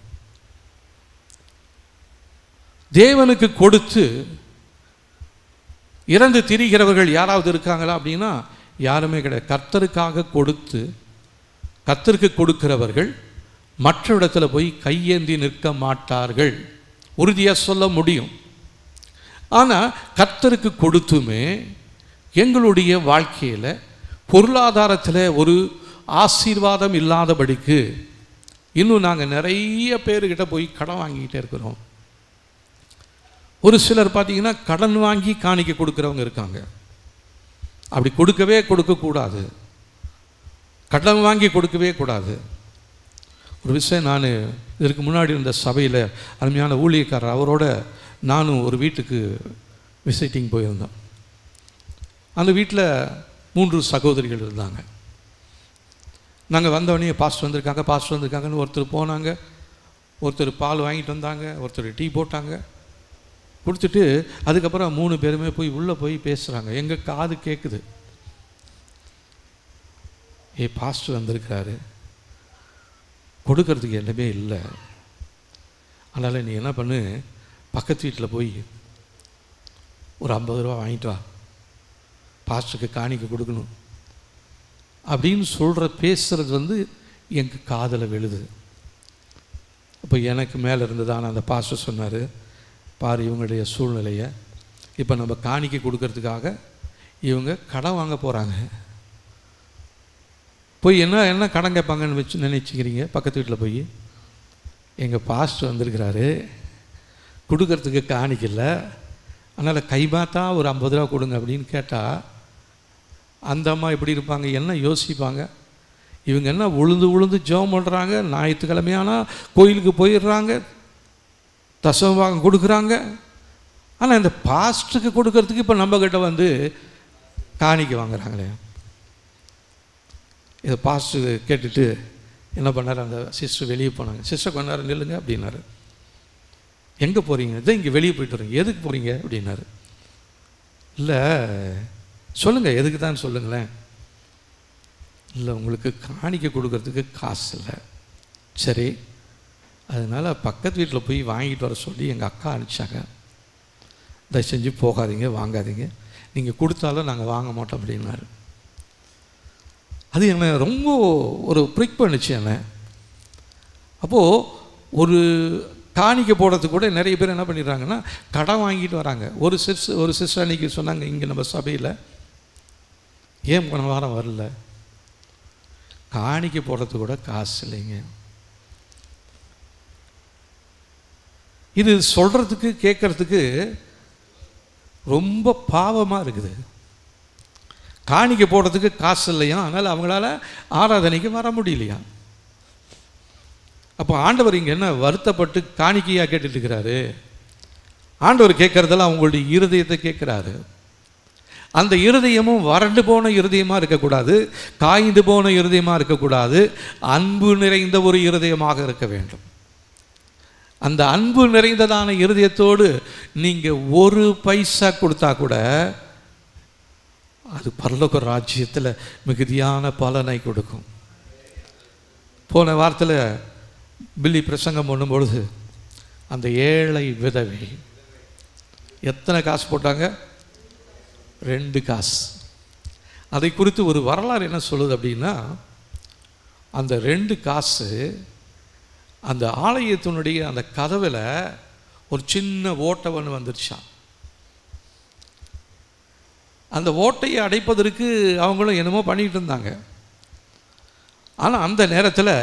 தேவனுக்கு கொடுத்து இறந்து திரிகிறவர்கள் யாராவது இருக்காங்களா அப்படின்னா யாருமே கிடையாது. கர்த்தருக்காக கொடுத்து கர்த்தருக்கு கொடுக்கிறவர்கள் மற்ற இடத்துல போய் கையேந்தி நிற்க மாட்டார்கள், உறுதியாக சொல்ல முடியும். ஆனால் கர்த்தருக்கு கொடுத்துமே எங்களுடைய வாழ்க்கையில் பொருளாதாரத்தில் ஒரு ஆசீர்வாதம் இல்லாதபடிக்கு இன்னும் நாங்கள் நிறைய பேர்கிட்ட போய் கடன் வாங்கிக்கிட்டே இருக்கிறோம். ஒரு சிலர் பார்த்தீங்கன்னா கடன் வாங்கி காணிக்க கொடுக்குறவங்க இருக்காங்க. அப்படி கொடுக்கக்கூடாது, கடன் வாங்கி கொடுக்கவே கூடாது. ஒரு விஷயம், நான் இதற்கு முன்னாடி இருந்த சபையில் அருமையான ஊழியக்காரர், அவரோட நானும் ஒரு வீட்டுக்கு விசிட்டிங் போயிருந்தோம். அந்த வீட்டில் 3 சகோதரிகள் இருந்தாங்க. நாங்கள் வந்தவொடனே பாஸ்டர் வந்திருக்காங்கன்னு ஒருத்தர் போனாங்க, ஒருத்தர் பால் வாங்கிட்டு வந்தாங்க, ஒருத்தர் டீ போட்டாங்க, கொடுத்துட்டு அதுக்கப்புறம் 3 பேருமே போய் உள்ளே போய் பேசுகிறாங்க. எங்கள் காது கேட்குது, பாஸ்டர் வந்திருக்கிறாரு, கொடுக்கறதுக்கு எல்லாமே இல்லை, அதனால் நீ என்ன பண்ணு, பக்கத்து வீட்டில் போய் ஒரு 50 ரூபா வாங்கிட்டு வா, பாஸ்டருக்கு காணிக்க கொடுக்கணும் அப்படின்னு பேசுகிறது வந்து எங்கள் காதில் விழுது. அப்போ எனக்கு மேலே இருந்ததான அந்த பாஸ்டர் சொன்னார், பாரு இவங்களுடைய சூழ்நிலையை, இப்போ நம்ம காணிக்கை கொடுக்கறதுக்காக இவங்க கடன் வாங்க போகிறாங்க, போய் என்ன கடன் கேட்பாங்கன்னு வச்சு நினச்சிக்கிறீங்க? பக்கத்து வீட்டில் போய் எங்கள் பாஸ்டர் வந்திருக்கிறாரு, கொடுக்கறதுக்கு காணிக்கல, அதனால் கைமாத்தா ஒரு 50 ரூபா கொடுங்க அப்படின்னு கேட்டால் அந்த அம்மா எப்படி இருப்பாங்க, என்ன யோசிப்பாங்க? இவங்க என்ன உழுந்து ஜெபம் பண்ணுறாங்க, ஞாயிற்றுக்கிழமையானால் கோயிலுக்கு போயிடுறாங்க, தசமபாகம் கொடுக்குறாங்க, ஆனால் இந்த பாஸ்டருக்கு கொடுக்கறதுக்கு இப்போ நம்மக்கிட்ட வந்து காணிக்க வாங்குறாங்களே. இதை பாஸ்டர் கேட்டுட்டு என்ன பண்ணார், அந்த சிஸ்டர் வெளியே போனாங்க. சிஸ்டர் கொஞ்ச நேரம் நில்லுங்க அப்படின்னாரு. எங்கே போகிறீங்க? இதை இங்கே வெளியே போயிட்டு வரீங்க, எதுக்கு போகிறீங்க அப்படின்னாரு. இல்லை சொல்லுங்கள், எதுக்கு தான் சொல்லுங்களேன். இல்லை உங்களுக்கு காணிக்க கொடுக்கறதுக்கு காசு இல்லை. சரி, அதனால் பக்கத்து வீட்டில் போய் வாங்கிட்டு வர சொல்லி எங்கள் அக்கா அனுப்பிச்சாங்க. தயவு செஞ்சு போகாதீங்க, வாங்காதீங்க, நீங்கள் கொடுத்தாலும் நாங்கள் வாங்க மாட்டோம் அப்படின்னாரு. அது என்னை ரொம்ப ஒரு ப்ரிக் பண்ணிச்சு என்ன. அப்போது ஒரு காணிக்க போடுறதுக்கு கூட நிறைய பேர் என்ன பண்ணிடுறாங்கன்னா கடன் வாங்கிட்டு வராங்க. ஒரு சிஸ்டர் அன்றைக்கி சொன்னாங்க, இங்கே நம்ம சபையில் ஏன் போன வாரம் வரல, காணிக்க போடுறதுக்கு கூட காசு இல்லைங்க. இது சொல்கிறதுக்கு கேட்குறதுக்கு ரொம்ப பாவமாக இருக்குது. காணிக்க போடுறதுக்கு காசு இல்லையா, அதனால் அவங்களால ஆராதனைக்கு வர முடியலையா. அப்போ ஆண்டவர் இங்கே என்ன வருத்தப்பட்டு காணிக்கையாக கேட்டுட்டு இருக்கிறாரு? ஆண்டவர் கேட்குறதெல்லாம் அவங்களுடைய இருதயத்தை கேட்குறாரு. அந்த இருதயமும் வறண்டு போன இருதயமாக இருக்கக்கூடாது, காய்ந்து போன இருதயமாக இருக்கக்கூடாது, அன்பு நிறைந்த ஒரு இருதயமாக இருக்க வேண்டும். அந்த அன்பு நிறைந்ததான இருதயத்தோடு நீங்கள் ஒரு பைசா கொடுத்தா கூட அது பரலோக ராஜ்யத்தில் மிகுதியான பலனை கொடுக்கும். போன வாரத்தில் பில்லி பிரசங்கம் பண்ணும்பொழுது அந்த ஏழை விதவை எத்தனை காசு போட்டாங்க? 2 காசு. அதை குறித்து ஒரு வரலாறு என்ன சொல்லுது அப்படின்னா, அந்த 2 காசு அந்த ஆலயத்தினுடைய அந்த கதவில் ஒரு சின்ன ஓட்டை ஒன்று வந்துருச்சான். அந்த ஓட்டையை அடைப்பதற்கு அவங்களும் என்னமோ பண்ணிகிட்டு இருந்தாங்க. ஆனால் அந்த நேரத்தில்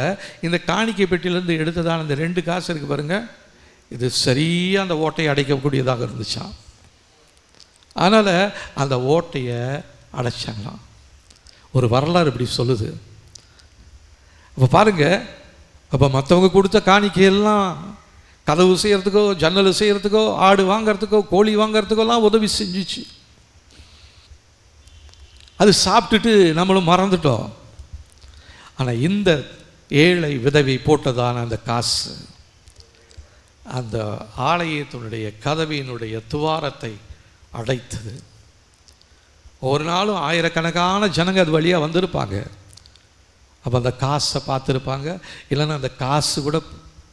இந்த காணிக்கை பெட்டியிலேருந்து எடுத்ததான இந்த 2 காசு இருக்குது பாருங்கள், இது சரியாக அந்த ஓட்டையை அடைக்கக்கூடியதாக இருந்துச்சான். அதனால் அந்த ஓட்டையை அடைச்சாங்களாம். ஒரு வரலாறு இப்படி சொல்லுது. அப்போ பாருங்கள், அப்போ மற்றவங்க கொடுத்த காணிக்கையெல்லாம் கதவு செய்கிறதுக்கோ, ஜன்னல் செய்கிறதுக்கோ, ஆடு வாங்கிறதுக்கோ, கோழி வாங்கிறதுக்கோலாம் உதவி செஞ்சிச்சு. அது சாப்பிட்டுட்டு நம்மளும் மறந்துட்டோம். ஆனால் இந்த ஏழை விதவை போட்டதான அந்த காசு அந்த ஆலயத்தினுடைய கதவியினுடைய துவாரத்தை அடைத்தது. ஒரு நாளும் ஆயிரக்கணக்கான ஜனங்க அது வழியாக வந்திருப்பாங்க. அப்போ அந்த காசை பார்த்துருப்பாங்க, இல்லைன்னா அந்த காசு கூட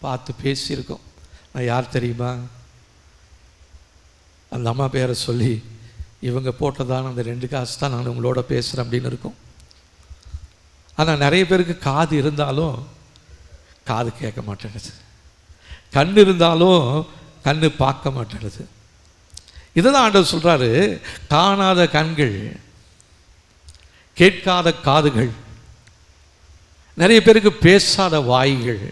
பார்த்து பேசியிருக்கோம். நான் யார் தெரியுமா? அந்த அம்மா பேரை சொல்லி, இவங்க போட்டதான அந்த 2 காசு தான் நான் உங்களோட பேசுகிறேன் அப்படின்னு இருக்கும். ஆனால் நிறைய பேருக்கு காது இருந்தாலும் காது கேட்க மாட்டேங்குது, கண் இருந்தாலும் கண்ணு பார்க்க மாட்டேங்குது. இதை தான் ஆண்டவர் சொல்கிறாரு, காணாத கண்கள், கேட்காத காதுகள், நிறைய பேருக்கு பேசாத வாய்கள்.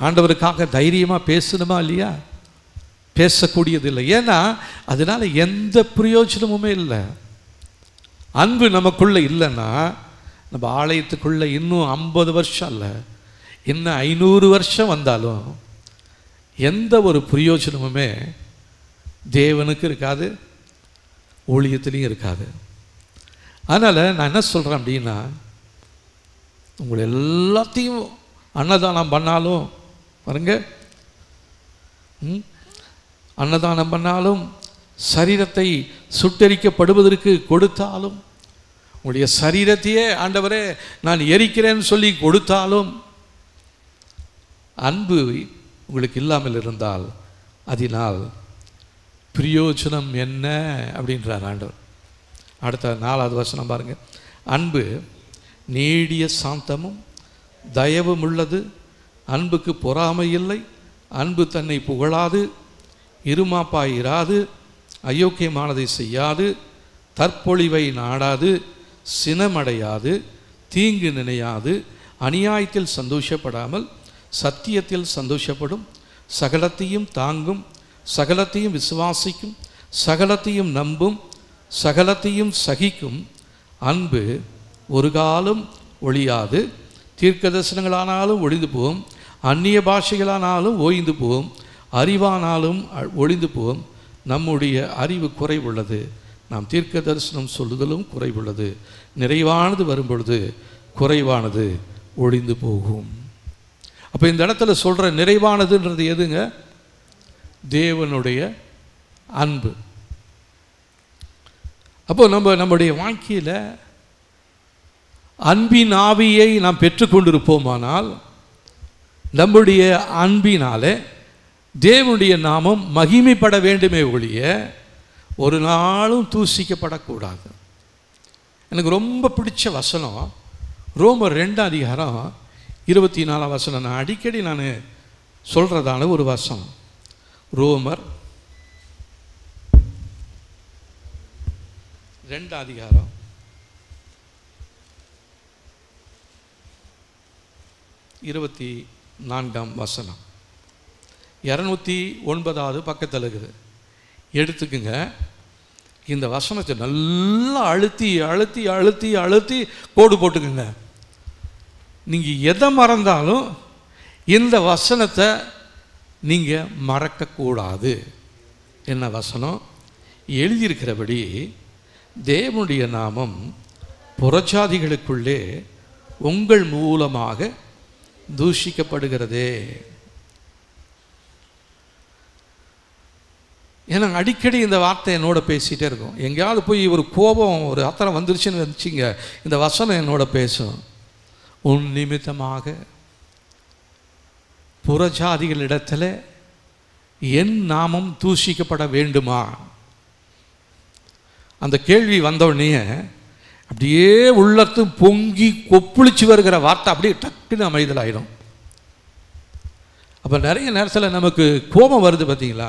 ஆண்டவருக்காக தைரியமாக பேசணுமா இல்லையா? பேசக்கூடியது இல்லை. ஏன்னா அதனால் எந்த பிரயோஜனமுமே இல்லை. அன்பு நமக்குள்ளே இல்லைன்னா நம்ம ஆலயத்துக்குள்ளே இன்னும் 50 வருஷம் இல்லை, இன்னும் 500 வருஷம் வந்தாலும் எந்த ஒரு பிரயோஜனமுமே தேவனுக்கு இருக்காது, ஊழியத்திலையும் இருக்காது. அதனால் நான் என்ன சொல்கிறேன் அப்படின்னா, உங்களை எல்லாத்தையும் அன்னதானம் பண்ணாலும் பாருங்க, அன்னதானம் பண்ணாலும், சரீரத்தை சுட்டெரிக்கப்படுவதற்கு கொடுத்தாலும், உங்களுடைய சரீரத்தையே ஆண்டவரே நான் எரிக்கிறேன்னு சொல்லி கொடுத்தாலும், அன்பு உங்களுக்கு இல்லாமல் இருந்தால் அதனால் பிரயோஜனம் என்ன அப்படின்றார் ஆண்டவர். அடுத்த 4வது வசனம் பாருங்க. அன்பு நீடிய சாந்தமும் தயவும் உள்ளது, அன்புக்கு பொறாமை இல்லை, அன்பு தன்னை புகழாது, இருமாப்பாயிராது, அயோக்கியமானதை செய்யாது, தற்பொழிவை நாடாது, சினமடையாது, தீங்கு நினையாது, அநியாயத்தில் சந்தோஷப்படாமல் சத்தியத்தில் சந்தோஷப்படும், சகலத்தையும் தாங்கும், சகலத்தையும் விசுவாசிக்கும், சகலத்தையும் நம்பும், சகலத்தையும் சகிக்கும். அன்பு ஒரு காலம் ஒழியாது, தீர்க்க தரிசனங்களானாலும் ஒழிந்து போகும், அந்நிய பாஷைகளானாலும் ஓய்ந்து போகும், அறிவானாலும் ஒழிந்து போகும். நம்முடைய அறிவு குறைவுள்ளது, நாம் தீர்க்க தரிசனம் சொல்லுதலும் குறைவுள்ளது, நிறைவானது வரும்பொழுது குறைவானது ஒழிந்து போகும். அப்போ இந்த இடத்துல சொல்கிற நிறைவானதுன்றது எதுங்க? தேவனுடைய அன்பு. அப்போ நம்முடைய வாழ்க்கையில் அன்பின் ஆவியை நாம் பெற்றுக்கொண்டிருப்போமானால், நம்முடைய அன்பினாலே தேவனுடைய நாமம் மகிமைப்பட வேண்டுமே ஒழிய ஒரு நாளும் தூசிக்கப்படக்கூடாது. எனக்கு ரொம்ப பிடிச்ச வசனம் ரோமர் 2 அதிகாரம் 24 வசனம். நான் அடிக்கடி சொல்கிறதான ஒரு வசனம். ரோமர் 2 அதிகாரம் 24 வசனம். 209வது பக்கத்தில் இருக்குது. எடுத்துக்குங்க. இந்த வசனத்தை நல்லா அழுத்தி அழுத்தி அழுத்தி அழுத்தி கோடு போட்டுக்குங்க. நீங்கள் எதை மறந்தாலும் இந்த வசனத்தை நீங்கள் மறக்கக்கூடாது. என்ன வசனம்? எழுதியிருக்கிறபடி தேவனுடைய நாமம் புறஜாதிகளுக்குள்ளே உங்கள் மூலமாக தூஷிக்கப்படுகிறதே. ஏன்னா அடிக்கடி இந்த வார்த்தை என்னோட பேசிகிட்டே இருக்கும். எங்கேயாவது போய் ஒரு கோபம், ஒரு அத்தனை வந்துருச்சுன்னு வச்சுங்க, இந்த வசனம் என்னோட பேசும். உன் நிமித்தமாக புறஜாதிகளிடத்தில் என் நாமம் தூஷிக்கப்பட வேண்டுமா? அந்த கேள்வி வந்தோடனே அப்படியே உள்ளத்து பொங்கி கொப்புளிச்சு வருகிற வார்த்தை அப்படியே டக்குன்னு அமைதலாயிடும். அப்போ அப்போ நிறைய நேரத்தில் நமக்கு கோபம் வருது பார்த்தீங்களா?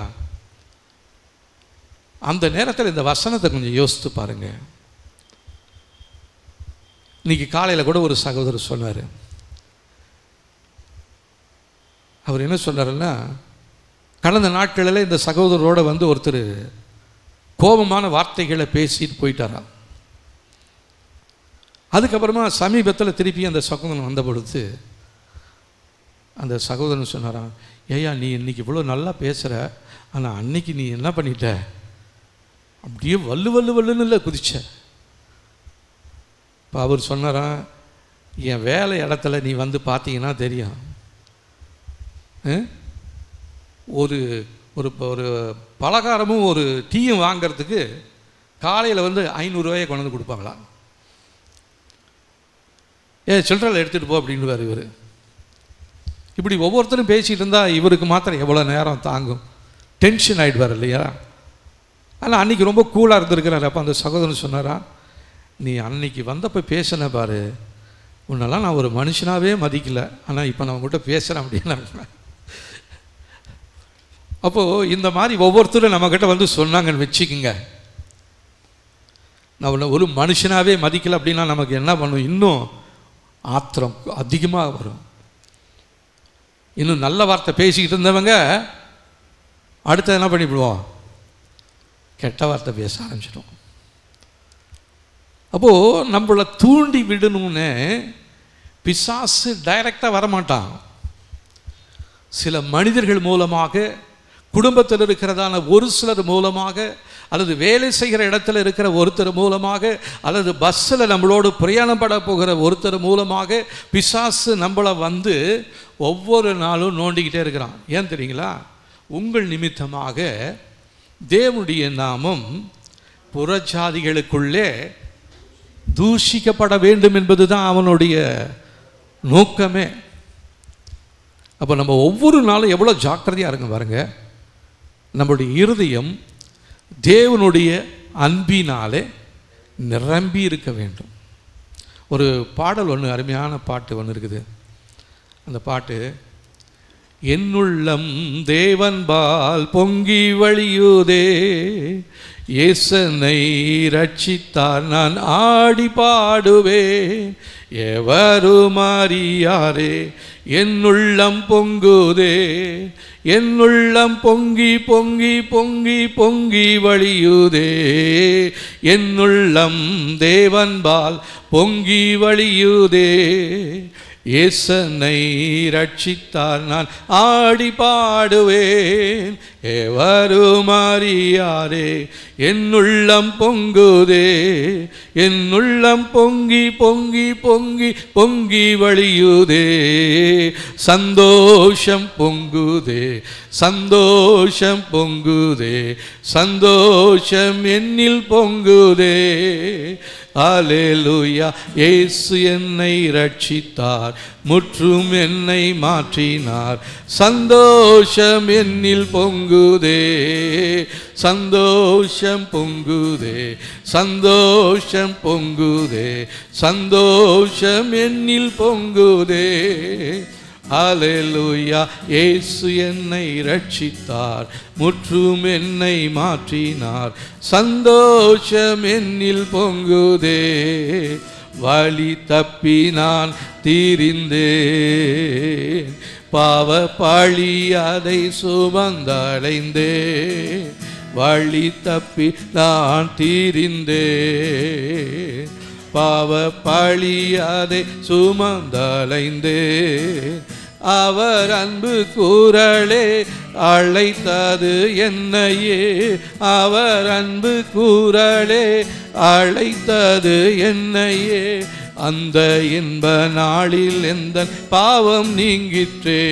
அந்த நேரத்தில் இந்த வசனத்தை கொஞ்சம் யோசித்து பாருங்கள். இன்றைக்கி காலையில் கூட ஒரு சகோதரர் சொன்னார். அவர் என்ன சொன்னார்னா, கடந்த நாட்களில் இந்த சகோதரரோடு வந்து ஒருத்தர் கோபமான வார்த்தைகளை பேசிட்டு போயிட்டாராம். அதுக்கப்புறமா சமீபத்தில் திருப்பி அந்த சகோதரன் வந்த பொழுது அந்த சகோதரன் சொன்னாராம், ஏய்யா நீ இன்றைக்கி இவ்வளோ நல்லா பேசுகிற, ஆனால் அன்னைக்கு நீ என்ன பண்ணிட்ட, அப்படியே வல்லு வல்லு வல்லுன்னு இல்லை குதிச்ச. இப்போ அவர் சொன்னாராம், என் வேலை இடத்துல நீ வந்து பார்த்தீங்கன்னா தெரியும், ஒரு ஒரு ஒரு பலகாரமும் ஒரு டீயும் வாங்கிறதுக்கு காலையில் வந்து 500 ரூபாயை கொண்டு வந்து கொடுப்பாங்களா. சில்லறையில் எடுத்துகிட்டு போ அப்படின்னுவார் இவர். இப்படி ஒவ்வொருத்தரும் பேசிகிட்டு இருந்தால் இவருக்கு மாத்திரம் எவ்வளோ நேரம் தாங்கும்? டென்ஷன் ஆகிடுவார் இல்லையா? ஆனால் அன்றைக்கி ரொம்ப கூலாக இருந்திருக்கிறார். அப்போ அந்த சகோதரன் சொன்னாரா, நீ அன்னைக்கு வந்தப்போ பேசின பாரு, உன்னெல்லாம் நான் ஒரு மனுஷனாகவே மதிக்கலை, ஆனால் இப்போ நான் உங்கள்கிட்ட பேசுகிறேன் அப்படின்னு. அப்போது இந்த மாதிரி ஒவ்வொருத்தரும் நம்மக்கிட்ட வந்து சொன்னாங்கன்னு வச்சுக்கோங்க, நான் உன்னை ஒரு மனுஷனாகவே மதிக்கலை அப்படின்னா நமக்கு என்ன பண்ணும்? இன்னும் ஆத்திரம் அதிகமாக வரும். இன்னும் நல்ல வார்த்தை பேசிக்கிட்டு இருந்தவங்க அடுத்து என்ன பண்ணிவிடுவோம்? கெட்ட வார்த்தை பேச ஆரம்பிச்சிடும். அப்போது நம்மளை தூண்டி விடணும்னு பிசாசு டைரெக்டாக வரமாட்டான். சில மனிதர்கள் மூலமாக, குடும்பத்தில் இருக்கிறதான ஒரு சிலர் மூலமாக, அல்லது வேலை செய்கிற இடத்துல இருக்கிற ஒருத்தர் மூலமாக, அல்லது பஸ்ஸில் நம்மளோடு பிரயாணம் பட போகிற ஒருத்தர் மூலமாக பிசாசு நம்மளை வந்து ஒவ்வொரு நாளும் நோண்டிக்கிட்டே இருக்கிறான். ஏன் தெரியுங்களா? உங்கள் நிமித்தமாக தேவனுடைய நாமம் புறஜாதிகளுக்குள்ளே தூஷிக்கப்பட வேண்டும் என்பது தான் அவனுடைய நோக்கமே. அப்போ நம்ம ஒவ்வொரு நாளும் எவ்வளோ ஜாக்கிரதையாக இருங்க பாருங்க. நம்முடைய இருதயம் தேவனுடைய அன்பினாலே நிரம்பி இருக்க வேண்டும். ஒரு பாடல் ஒன்று, அருமையான பாட்டு ஒன்று இருக்குது. அந்த பாட்டு, என்னுள்ளம் தேவன்பால் பொங்கி வழியுதே, இயேசனை ரட்சித்தார் நான் ஆடி பாடுவே, எவரும் அறியாரே என்னுள்ளம் பொங்குதே, என்னுள்ளம் பொங்கி பொங்கி பொங்கி பொங்கி வழியுதே, என்னுள்ளம் தேவன்பால் பொங்கி வழியுதே, இயேசனை ரட்சித்தார் நான் ஆடி பாடுவேன், எவரும் அறியாரே என்னுள்ளம் பொங்குதே, என்னுள்ளம் பொங்கி பொங்கி பொங்கி பொங்கி வழியுதே, சந்தோஷம் பொங்குதே, சந்தோஷம் பொங்குதே, சந்தோஷம் என்னில் பொங்குதே, அல்லேலூயா. இயேசு என்னை ரட்சித்தார், முற்றும் என்னை மாற்றினார், சந்தோஷம் என்னில் பொங்குதே, சந்தோஷம் பொங்குதே, சந்தோஷம் பொங்குதே, சந்தோஷம் என்னில் பொங்குதே, அல்லேலூயா. இயேசு என்னை ரட்சித்தார், முற்றும் என்னை மாற்றினார், சந்தோஷம் என்னில் பொங்குதே, வழி தப்பி நான் தீரிந்தேன், பாவ பழி அதை சுமந்தடைந்தேன், வழி தப்பி நான் தீரிந்தேன், பாவ பழி அதை சுமந்தடைந்தேன், அவர் அன்பு குரலே அழைத்தது என்னையே, அவர் அன்பு குரலே அழைத்தது என்னையே, அந்த இன்ப நாளில் எந்த பாவம் நீங்கிற்றே,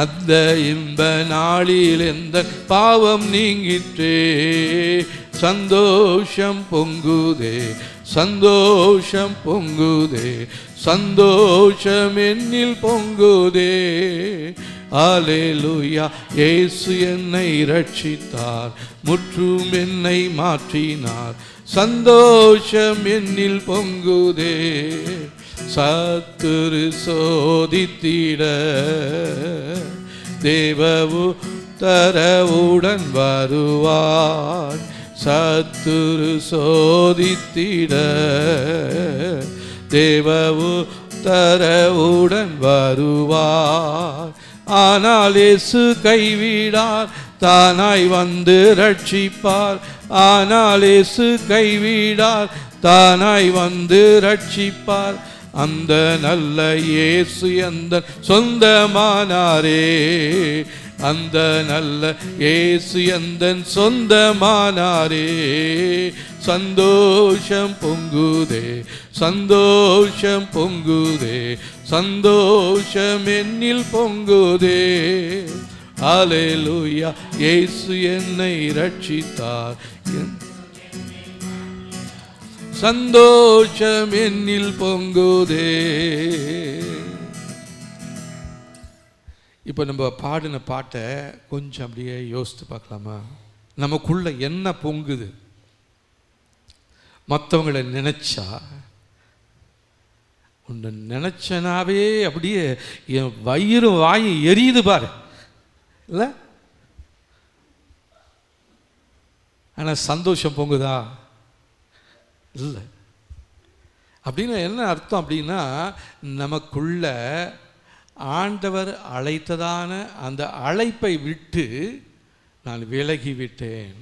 அந்த இன்ப நாளில் எந்த பாவம் நீங்கிற்றே, சந்தோஷம் பொங்குதே, சந்தோஷம் பொங்குதே, சந்தோஷம் என்னில் பொங்குதே, அல்லேலூயா. இயேசு என்னை ரட்சித்தார், முற்றும் என்னை மாற்றினார், சந்தோஷம் என்னில் பொங்குதே, சத்துரு சோதித்திட தேவவு தரவுடன் வருவார். சத்துரு சோதித்திட தேவவு தரவுடன் வருவார். ஆனால் இயேசு கைவிடார், தானாய் வந்து ரட்சிப்பார். ஆனால் இயேசு கைவிடார், தானாய் வந்து ரட்சிப்பார். அந்த நல்ல இயேசு எந்த சொந்தமானாரே, அந்த நல்ல இயேசு எந்த சொந்தமானாரே. சந்தோஷம் பொங்குதே, சந்தோஷம் பொங்குதே, சந்தோஷம் என்னில் பொங்குதே. அல்லேலூயா, இயேசு என்னை ரட்சித்தார், சந்தோஷம் என்னில் பொங்குதே. இப்போ நம்ம பாடின பாட்டை கொஞ்சம் அப்படியே யோசித்து பார்க்கலாமா? நமக்குள்ள என்ன பொங்குது? மற்றவங்களை நினைச்சா, ஒன்று நினைச்சனாவே அப்படியே என் வயிறு வாய் எரியுது பாரு, இல்லை? ஆனால் சந்தோஷம் பொங்குதா? இல்லை. அப்படின்னு என்ன அர்த்தம் அப்படின்னா, நமக்குள்ள ஆண்டவர் அழைத்ததான அந்த அழைப்பை விட்டு நான் விலகிவிட்டேன்.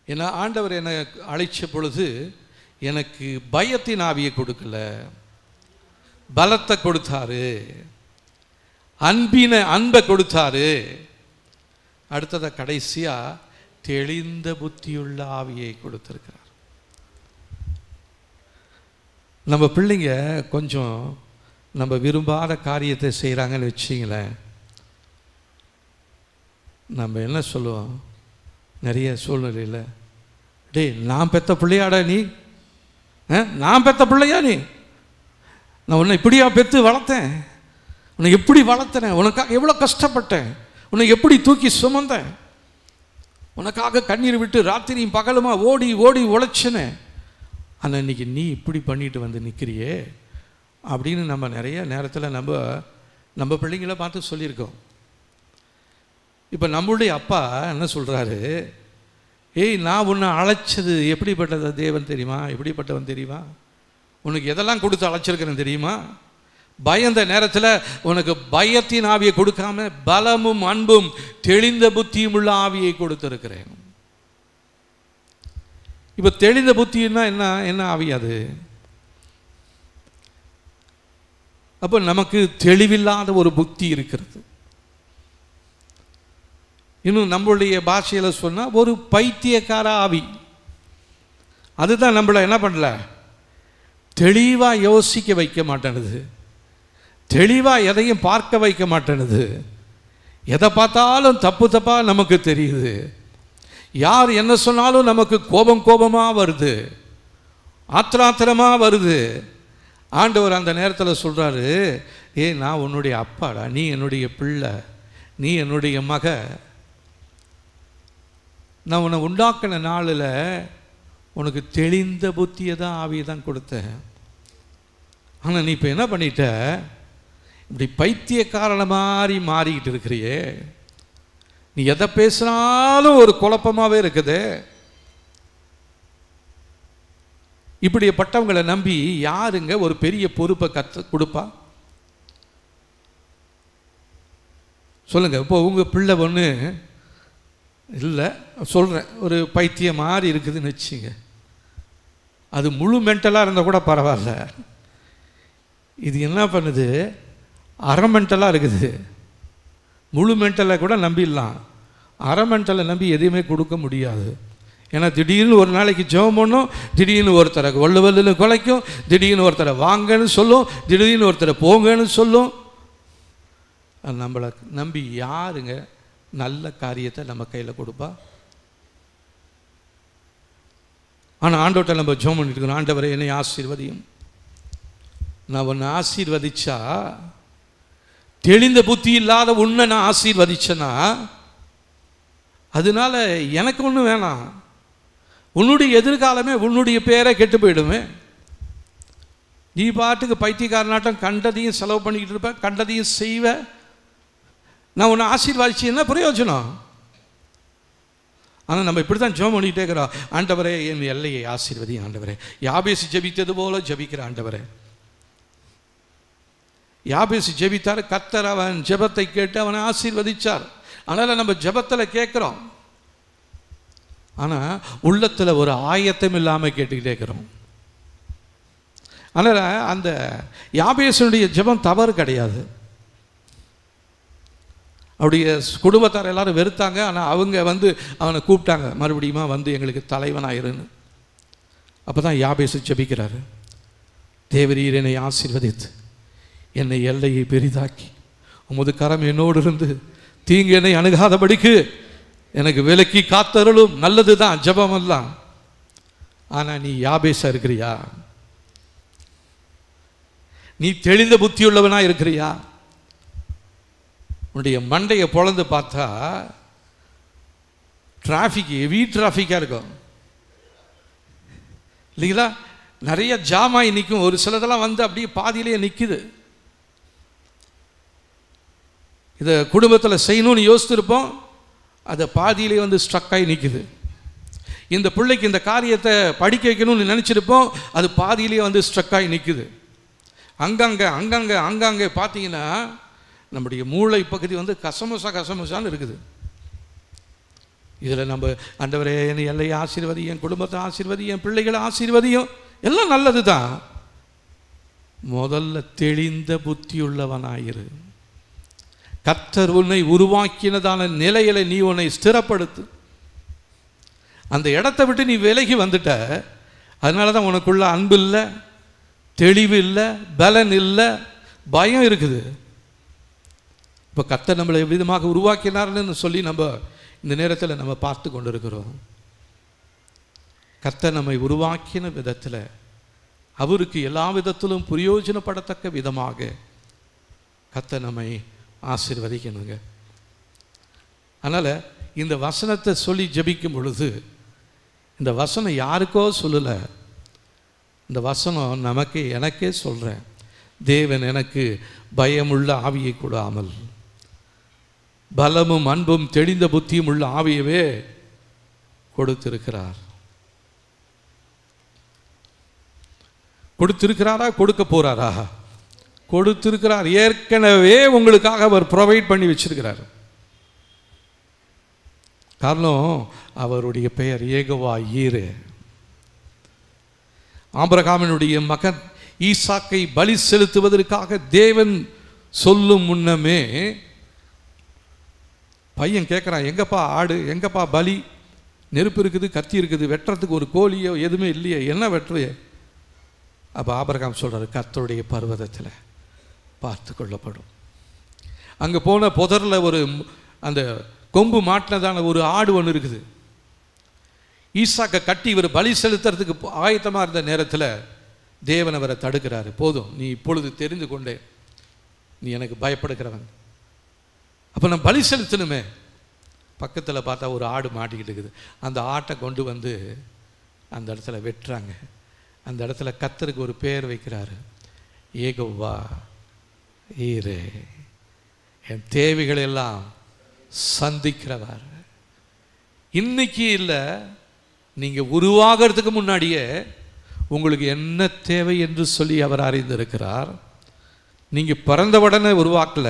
ஏன்னா ஆண்டவர் என்னை அழைச்ச பொழுது எனக்கு பயத்தின் ஆவியை கொடுக்கல, பலத்தை கொடுத்தாரு, அன்பை கொடுத்தாரு. அடுத்ததை கடைசியா தெளிந்த புத்தியுள்ள ஆவியை கொடுத்திருக்கிறார். நம்ம பிள்ளைங்க கொஞ்சம் நம்ம விரும்பாத காரியத்தை செய்கிறாங்கன்னு வச்சிங்களேன், நம்ம என்ன சொல்லுவோம்? நிறைய சூழ்நிலையில், டேய் நான் பெத்த பிள்ளையாடா நீ, நான் பெத்த பிள்ளையா நீ, நான் உன்னை இப்படியா பெற்று வளர்த்தேன், உன்னை எப்படி வளர்த்தேன், உனக்காக எவ்வளோ கஷ்டப்பட்டேன், உன்னை எப்படி தூக்கி சுமந்தேன், உனக்காக கண்ணீர் விட்டு ராத்திரியும் பகலுமா ஓடி ஓடி உழைச்சினேன், ஆனால் இன்னைக்கு நீ இப்படி பண்ணிட்டு வந்து நிற்கிறியே அப்படின்னு நம்ம நிறைய நேரத்தில் நம்ம பிள்ளைங்களை பார்த்து சொல்லியிருக்கோம். இப்போ நம்மளுடைய அப்பா என்ன சொல்கிறாரு? ஏய், நான் உன்னை அழைச்சது எப்படிப்பட்டது தேவன் தெரியுமா, எப்படிப்பட்டவன் தெரியுமா, உனக்கு எதெல்லாம் கொடுத்து அழைச்சிருக்கிறேன் தெரியுமா? பயந்த நேரத்தில் உனக்கு பயத்தின் ஆவியை கொடுக்காம பலமும் அன்பும் தெளிந்த புத்தியும் உள்ள ஆவியை கொடுத்துருக்கிறேன். இப்போ தெளிந்த புத்தின்னா என்ன ஆவி அது? அப்போ நமக்கு தெளிவில்லாத ஒரு புத்தி இருக்கிறது. இன்னும் நம்மளுடைய பாஷையில் சொன்னால் ஒரு பைத்தியக்கார ஆவி. அதுதான் நம்மளை என்ன பண்ணல, தெளிவாக யோசிக்க வைக்க மாட்டேனுது, தெளிவாக எதையும் பார்க்க வைக்க மாட்டேனுது. எதை பார்த்தாலும் தப்பு தப்பாக நமக்கு தெரியுது. யார் என்ன சொன்னாலும் நமக்கு கோபமாக வருது, ஆத்திராத்திரமாக வருது. ஆண்டவர் அந்த நேரத்தில் சொல்கிறாரு, நான் உன்னுடைய அப்பாடா, நீ என்னுடைய பிள்ளை, நீ என்னுடைய மக. நான் உன்னை உண்டாக்கின நாளில் உனக்கு தெளிந்த புத்தியை தான் ஆவியை தான் கொடுத்தேன். ஆனால் நீ இப்போ என்ன பண்ணிட்ட, இப்படி பைத்தியக்காரன மாதிரி மாறிக்கிட்டு இருக்கிறியே, நீ எதை பேசினாலும் ஒரு குழப்பமாகவே இருக்குது. இப்படிப்பட்டவங்களை நம்பி யாருங்க ஒரு பெரிய பொறுப்பை கொடுப்பா? சொல்லுங்க. இப்போ உங்கள் பிள்ளை ஒன்று இல்லை சொல்கிறேன், ஒரு பைத்தியம் மாதிரி இருக்குதுன்னு வச்சுங்க, அது முழு மென்டலாக இருந்தால் கூட பரவாயில்ல. இது என்ன பண்ணுது, அரை மென்டலாக இருக்குது. முழு மென்டலை கூட நம்பிடலாம், அரை மென்டலை நம்பி எதையுமே கொடுக்க முடியாது. ஏன்னா திடீர்னு ஒரு நாளைக்கு ஜெபம் பண்ணும், திடீர்னு ஒருத்தரை வல்லுன்னு குலைக்கும், திடீர்னு ஒருத்தரை வாங்கன்னு சொல்லும், திடீர்னு ஒருத்தரை போங்கன்னு சொல்லும். நம்மளை நம்பி யாருங்க நல்ல காரியத்தை நம்ம கையில் கொடுப்பா? ஆனால் ஆண்டவர்கிட்ட நம்ம ஜெபம் பண்ணிட்டு இருக்கோம், ஆண்டவரை என்னை ஆசீர்வதியும். நான் உன்னை ஆசீர்வதிச்சா, தெளிந்த புத்தி இல்லாத உன்னை நான் ஆசீர்வதிச்சேன்னா அதனால எனக்கு ஒன்றும் வேணாம், உன்னுடைய எதிர்காலமே உன்னுடைய பேரை கெட்டு போயிடுமே. நீ பாட்டுக்கு பைத்தியக்காரனாட்டம் கண்டதையும் செலவு பண்ணிக்கிட்டு இருப்ப, கண்டதையும் செய்வ, நான் உன்னை ஆசீர்வாதிச்சு என்ன பிரயோஜனம்? ஆனால் நம்ம இப்படி தான் ஜெபம் பண்ணிகிட்டே இருக்கிறோம். ஆண்டவரே என் எல்லையை ஆசீர்வதி ஆண்டவரே. யாபேசு ஜெபித்தது போல ஜெபிக்கிற ஆண்டவரே. யாபேசு ஜெபித்தார், கர்த்தர் அவன் ஜெபத்தை கேட்டு அவனை ஆசீர்வதிச்சார். அதனால் நம்ம ஜெபத்தில் கேட்குறோம், ஆனால் உள்ளத்தில் ஒரு ஆயத்தம் இல்லாமல் கேட்டுக்கிட்டே இருக்கிறோம். அதனால் அந்த யாபேசுடைய ஜெபம் தவறு கிடையாது. அவருடைய குடும்பத்தார் எல்லாரும் வெறுத்தாங்க. ஆனால் அவங்க அவனை கூப்பிட்டாங்க, மறுபடியும் எங்களுக்கு தலைவனாயிருன்னு. அப்போ தான் யாபேசு ஜெபிக்கிறாரு, தேவரீர் என்னை ஆசீர்வதித்து என்னை எல்லையை பெரிதாக்கி உமது கரம் என்னோடு இருந்து தீங்கு என்னை அணுகாதபடிக்கு எனக்கு விலக்கி காத்தருளும். நல்லது தான் ஜெபம் எல்லாம். ஆனால் நீ யாபேசா இருக்கிறியா? நீ தெளிந்த புத்தியுள்ளவனா இருக்கிறியா? உன்னுடைய மண்டையை பொழந்து பார்த்தா ஹெவி டிராஃபிக்காக இருக்கும் இல்லைங்களா? நிறைய ஜாமாய் நிற்கும். ஒரு சிலதெல்லாம் அப்படியே பாதியிலேயே நிற்குது. இதை குடும்பத்தில் செய்யணும்னு யோசித்துருப்போம், அதை பாதியிலே ஸ்ட்ரக் ஆகி நிற்குது. இந்த பிள்ளைக்கு இந்த காரியத்தை படிக்க வைக்கணும்னு நினச்சிருப்போம், அது பாதியிலே ஸ்ட்ரக் ஆகி நிற்குது. அங்கங்கே பார்த்தீங்கன்னா நம்முடைய மூளை பகுதி கசமுசான்னு இருக்குது. இதில் நம்ம ஆண்டவரே என் எல்லையை ஆசீர்வதி, என் குடும்பத்தை ஆசீர்வதி, என் பிள்ளைகளை ஆசீர்வதியும், எல்லாம் நல்லது தான். முதல்ல தெளிந்த புத்தியுள்ளவனாயிரு. கர்த்தர் உன்னை உருவாக்கினதான நிலையில நீ உன்னை ஸ்திரப்படுத்து. அந்த இடத்தை விட்டு நீ விலகி வந்துட்ட. அதனால தான் உனக்குள்ள அன்பு இல்லை, தெளிவு இல்லை, பலன் இல்லை, பயம் இருக்குது. இப்போ கர்த்தர் நம்மளை விதமாக உருவாக்கினார்னு சொல்லி நம்ம இந்த நேரத்தில் நம்ம பார்த்து கொண்டு இருக்கிறோம். கர்த்தர் நம்மை உருவாக்கின விதத்தில் அவருக்கு எல்லா விதத்திலும் பிரயோஜனப்படத்தக்க விதமாக கர்த்தர் நம்மை ஆசீர்வதிக்கணுங்க. அதனால் இந்த வசனத்தை சொல்லி ஜெபிக்கும் பொழுது இந்த வசனம் யாருக்கோ சொல்லலை, இந்த வசனம் எனக்கே சொல்கிறேன். தேவன் எனக்கு பயமுள்ள ஆவியை கொடாமல் பலமும் அன்பும் தெளிந்த புத்தியும் உள்ள ஆவியவே கொடுத்திருக்கிறார். கொடுத்திருக்கிறாரா, கொடுக்க போறாரா? கொடுத்திருக்கிறார். ஏற்கனவே உங்களுக்காக அவர் ப்ரொவைட் பண்ணி வச்சிருக்கிறார். காரணம் அவருடைய பெயர் யெகோவா ஈரே. ஆபிரகாமினுடைய மகன் ஈசாக்கை பலி செலுத்துவதற்காக தேவன் சொல்லும் முன்னமே பையன் கேட்குறான், எங்கப்பா ஆடு, எங்கப்பா பலி? நெருப்பு இருக்குது, கத்தி இருக்குது, வெட்டுறதுக்கு ஒரு கோழியோ எதுவுமே இல்லையே, என்ன வெட்டுவே? அப்போ ஆபிரகாம் சொல்கிறாரு, கர்த்தருடைய பர்வதத்தில் பார்த்து கொள்ளப்படும். அங்கே போன புதரில் ஒரு அந்த கொம்பு மாட்டினதான ஒரு ஆடு ஒன்று இருக்குது. ஈசாக்கை கட்டி இவர் பலி செலுத்துறதுக்கு ஆயத்தமாக இருந்த நேரத்தில் தேவன் அவரை தடுக்கிறாரு. போதும், நீ இப்பொழுது தெரிந்து கொண்டே நீ எனக்கு பயப்படுகிறவன். அப்போ நான் பலி செலுத்தணுமே. பக்கத்தில் பார்த்தா ஒரு ஆடு மாட்டிக்கிட்டு இருக்குது. அந்த ஆட்டை கொண்டு அந்த இடத்துல வெட்டுறாங்க. அந்த இடத்துல கர்த்தருக்கு ஒரு பேர் வைக்கிறாரு, யெகோவா ஈரே, என் தேவைகளெல்லாம் சந்திக்கிறவர். இன்னைக்கு இல்லை, நீங்கள் உருவாகிறதுக்கு முன்னாடியே உங்களுக்கு என்ன தேவை என்று சொல்லி அவர் அறிந்திருக்கிறார். நீங்கள் பிறந்த உடனே உருவாக்கல,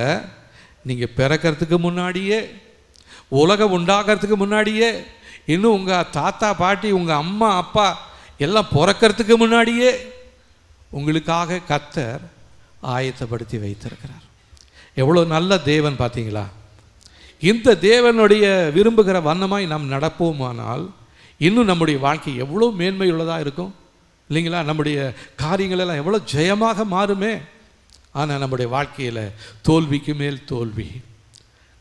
நீங்கள் பிறக்கிறதுக்கு முன்னாடியே, உலகம் உண்டாகிறதுக்கு முன்னாடியே, இன்னும் உங்கள் தாத்தா பாட்டி உங்கள் அம்மா அப்பா எல்லாம் பிறக்கிறதுக்கு முன்னாடியே உங்களுக்காக கர்த்தர் ஆயத்தப்படுத்தி வைத்திருக்கிறார். எவ்வளோ நல்ல தேவன் பார்த்தீங்களா? இந்த தேவனுடைய விரும்புகிற வண்ணமாய் நாம் நடப்போமானால் இன்னும் நம்முடைய வாழ்க்கை எவ்வளோ மேன்மையுள்ளதாக இருக்கும் இல்லைங்களா? நம்முடைய காரியங்களெல்லாம் எவ்வளோ ஜெயமாக மாறுமே. ஆனால் நம்முடைய வாழ்க்கையில் தோல்விக்கு மேல் தோல்வி,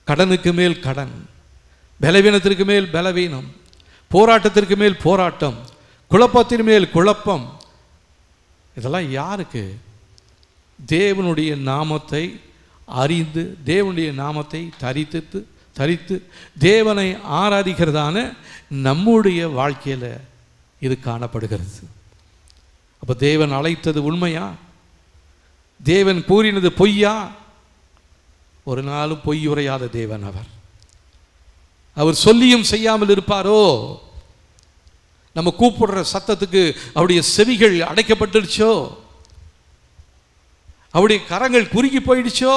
கடனுக்கு மேல் கடன், பலவீனத்திற்கு மேல் பலவீனம், போராட்டத்திற்கு மேல் போராட்டம், குழப்பத்தின் மேல் குழப்பம். இதெல்லாம் யாருக்கு? தேவனுடைய நாமத்தை அறிந்து, தேவனுடைய நாமத்தை தரித்து தேவனை ஆராதிக்கிறதான நம்முடைய வாழ்க்கையில் இது காணப்படுகிறது. அப்போ தேவன் அழைத்தது உண்மையா? தேவன் கூறினது பொய்யா? ஒரு நாளும் பொய் உரையாத தேவன் அவர். அவர் சொல்லியும் செய்யாமல் இருப்பாரோ? நம்ம கூப்பிடுற சத்தத்துக்கு அவருடைய செவிகள் அடைக்கப்பட்டுடுச்சோ? அவருடைய கரங்கள் குறுகி போயிடுச்சோ?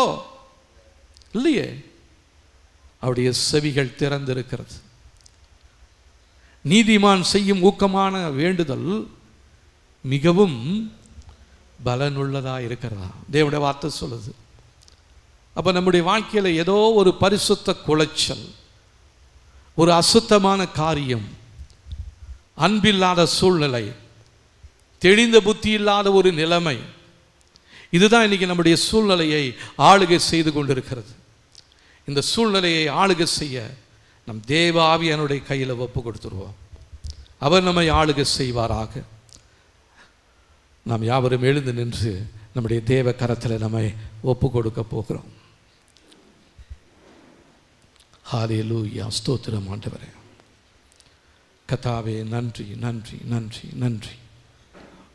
இல்லையே, அவருடைய செவிகள் திறந்திருக்கிறது. நீதிமான் செய்யும் ஊக்கமான வேண்டுதல் மிகவும் பலனுள்ளதா இருக்கிறதா தேவனுடைய வார்த்தை சொல்லுது. அப்ப நம்முடைய வாழ்க்கையில ஏதோ ஒரு பரிசுத்த குலைச்சல், ஒரு அசுத்தமான காரியம், அன்பில்லாத சூழ்நிலை, தெளிந்த புத்தி இல்லாத ஒரு நிலைமை, இதுதான் இன்னைக்கு நம்முடைய சூழ்நிலையை ஆளுகை செய்து கொண்டிருக்கிறது. இந்த சூழ்நிலையை ஆளுகை செய்ய நம் தேவ ஆவியானுடைய கையில் ஒப்பு கொடுத்துருவோம். அவர் நம்மை ஆளுகை செய்வாராக. நாம் யாவரும் எழுந்து நின்று நம்முடைய தேவ கரத்தில் நம்மை ஒப்பு கொடுக்க போகிறோம். ஹல்லேலூயா, ஸ்தோத்திரம் ஆண்டவரே. கர்த்தாவே, நன்றி நன்றி நன்றி நன்றி.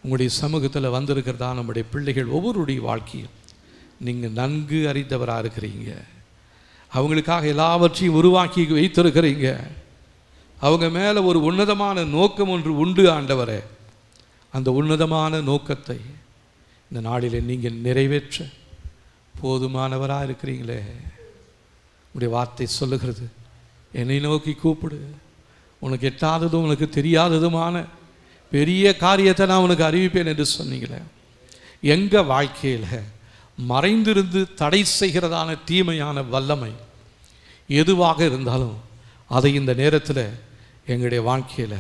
உங்களுடைய சமூகத்தில் வந்திருக்கிறதா நம்முடைய பிள்ளைகள் ஒவ்வொருடைய வாழ்க்கையும் நீங்கள் நன்கு அறிந்தவராக இருக்கிறீங்க. அவங்களுக்காக எல்லாவற்றையும் உருவாக்கி வைத்திருக்கிறீங்க. அவங்க மேலே ஒரு உன்னதமான நோக்கம் ஒன்று உண்டு ஆண்டவரே. அந்த உன்னதமான நோக்கத்தை இந்த நாளில் நீங்கள் நிறைவேற்ற போதுமானவராக இருக்கிறீங்களே. உடைய வார்த்தை சொல்லுகிறது, என்னை நோக்கி கூப்பிடு, உனக்கு எட்டாததும் உனக்கு தெரியாததுமான பெரிய காரியத்தை நான் உனக்கு அறிவிப்பேன் என்று சொன்னீங்களே. எங்கள் வாழ்க்கையில் மறைந்திருந்து தடை செய்கிறதான தீமையான வல்லமை எதுவாக இருந்தாலும் அதை இந்த நேரத்தில் எங்களுடைய வாழ்க்கையில்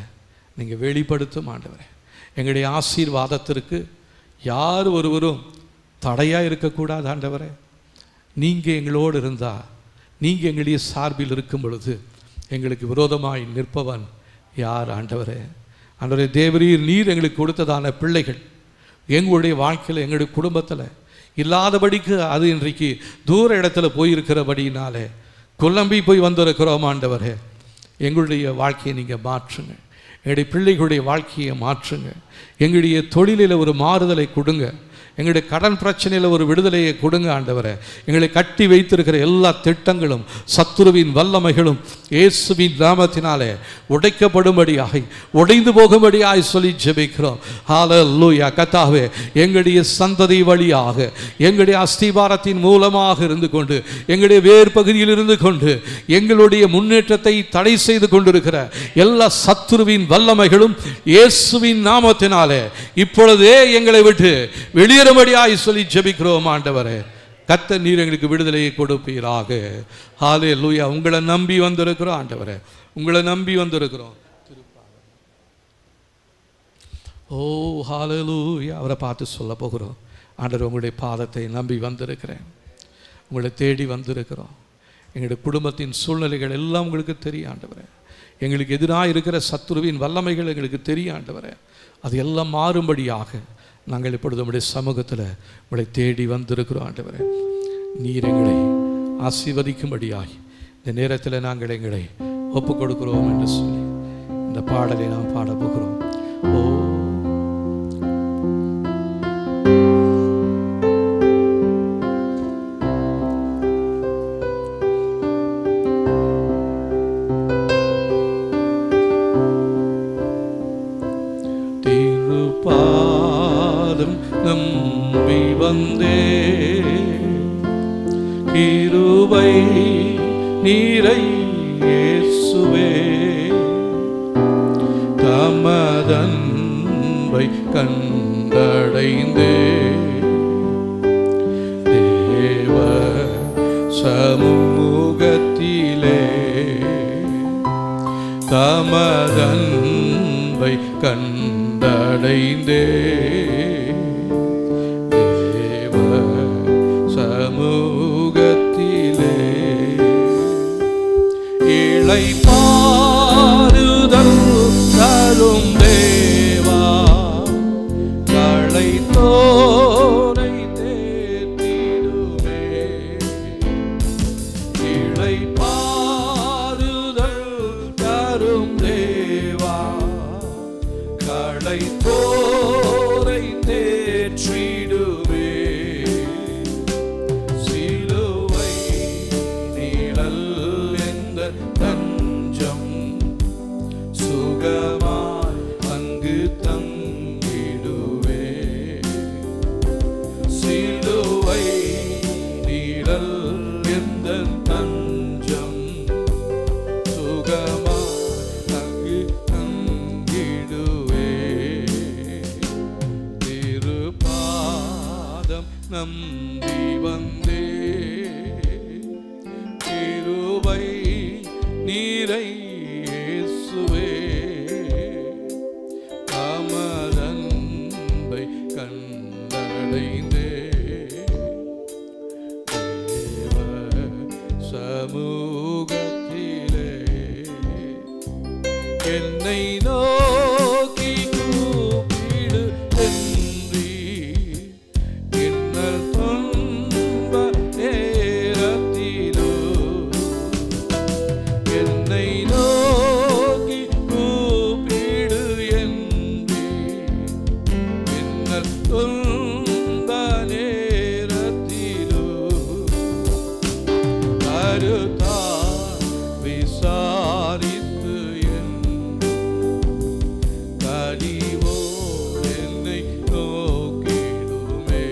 நீங்கள் வெளிப்படுத்தும் ஆண்டவரே. எங்களுடைய ஆசீர்வாதத்திற்கு யார் ஒருவரும் தடையாக இருக்கக்கூடாது ஆண்டவரே. நீங்கள் எங்களோடு இருந்தால், நீங்கள் எங்களுடைய சார்பில் இருக்கும் பொழுது எங்களுக்கு விரோதமாய் நிற்பவன் யார் ஆண்டவரே? ஆண்டவரே, தேவரீர் நீர் எங்களுக்கு கொடுத்ததான பிள்ளைகள் எங்களுடைய வாழ்க்கையில் எங்களுடைய குடும்பத்தில் இல்லாதபடிக்கு அது இன்றைக்கு தூர இடத்துல போயிருக்கிறபடினாலே குழம்பி போய் வந்திருக்கிறோம் ஆண்டவரே. எங்களுடைய வாழ்க்கையை நீங்கள் மாற்றுங்க. எங்களுடைய பிள்ளைகளுடைய வாழ்க்கையை மாற்றுங்க. எங்களுடைய தொழிலில் ஒரு மாறுதலை கொடுங்க. எங்களுடைய கடன் பிரச்சனையில் ஒரு விடுதலையை கொடுங்க ஆண்டவரே. எங்களை கட்டி வைத்திருக்கிற எல்லா திட்டங்களும் சத்துருவின் வல்லமைகளும் இயேசுவின் நாமத்தினாலே உடைக்கப்படும்படியாய், உடைந்து போகும்படியாய் சொல்லி ஜெபிக்கிறோம். ஹல்லேலூயா. கர்த்தாவே, எங்களுடைய சந்ததி வழியாக, எங்களுடைய அஸ்திபாரத்தின் மூலமாக இருந்து கொண்டு, எங்களுடைய வேர் பகுதியில் இருந்து கொண்டு எங்களுடைய முன்னேற்றத்தை தடை செய்து கொண்டிருக்கிற எல்லா சத்துருவின் வல்லமைகளும் இயேசுவின் நாமத்தினாலே இப்பொழுதே எங்களை விட்டு வெளியேறும்படியாய் சொல்லி ஜெபிக்கிறோம் ஆண்டவரே. கர்த்தர் நீர் எங்களுக்கு விடுதலையை கொடுப்பீராக. ஹல்லேலூயா. உங்களை நம்பி வந்திருக்கிறோம் ஆண்டவரே, உங்களை நம்பி வந்திருக்கிறோம். ஓ ஹல்லேலூயா. அவரை பார்த்து சொல்ல போகிறோம், ஆண்டவர் உங்களுடைய பாதத்தை நம்பி வந்திருக்கிறேன், உங்களை தேடி வந்திருக்கிறோம். எங்களுடைய குடும்பத்தின் சூழ்நிலைகள் எல்லாம் உங்களுக்கு தெரியும் ஆண்டவரே. எங்களுக்கு எதிராக இருக்கிற சத்துருவின் வல்லமைகள் எங்களுக்கு தெரியும் ஆண்டவரே. அது எல்லாம் மாறும்படியாக நாங்கள் இப்பொழுது உங்களுடைய சமூகத்தில் உங்களை தேடி வந்திருக்கிறோம் ஆண்டவரே. நீர் எங்களை ஆசீர்வதிக்கும்படியாய் இந்த நேரத்தில் நாங்கள் எங்களை ஒப்பு கொடுக்கிறோம் என்று சொல்லி இந்த பாடலை நாம் பாட போகிறோம். ஓ நம்பி வந்தே கிருபை நீரை இயேசுவே, தமதன்பை கண்டடைந்தே தேவ சமூகத்திலே, தமதன்பை கண்டடைந்தே சமூகத்திலே இளை பாருதல் தரும் தேவா, களை தோரை தேற்றிடுமே. இளை பாருதல் தரும் தேவா, களை தோரை தேற்றிடுமே. சிலுவை நம்பி வந்தே கிருபை நீரை இயேசுவே அமரன்பை கண்டடைந்தே தேவ சமூகத்திலே என்னை நோக்கி கூப்பிடு என்றீ இன்னல் துன்ப நேரத்திலோ என்னை நோக்கி கூப்பிடு என்றீ இன்னல் துன்ப நேரத்திலோ கருத்தாய் விசாரித்து என்னை நோக்கிடுமே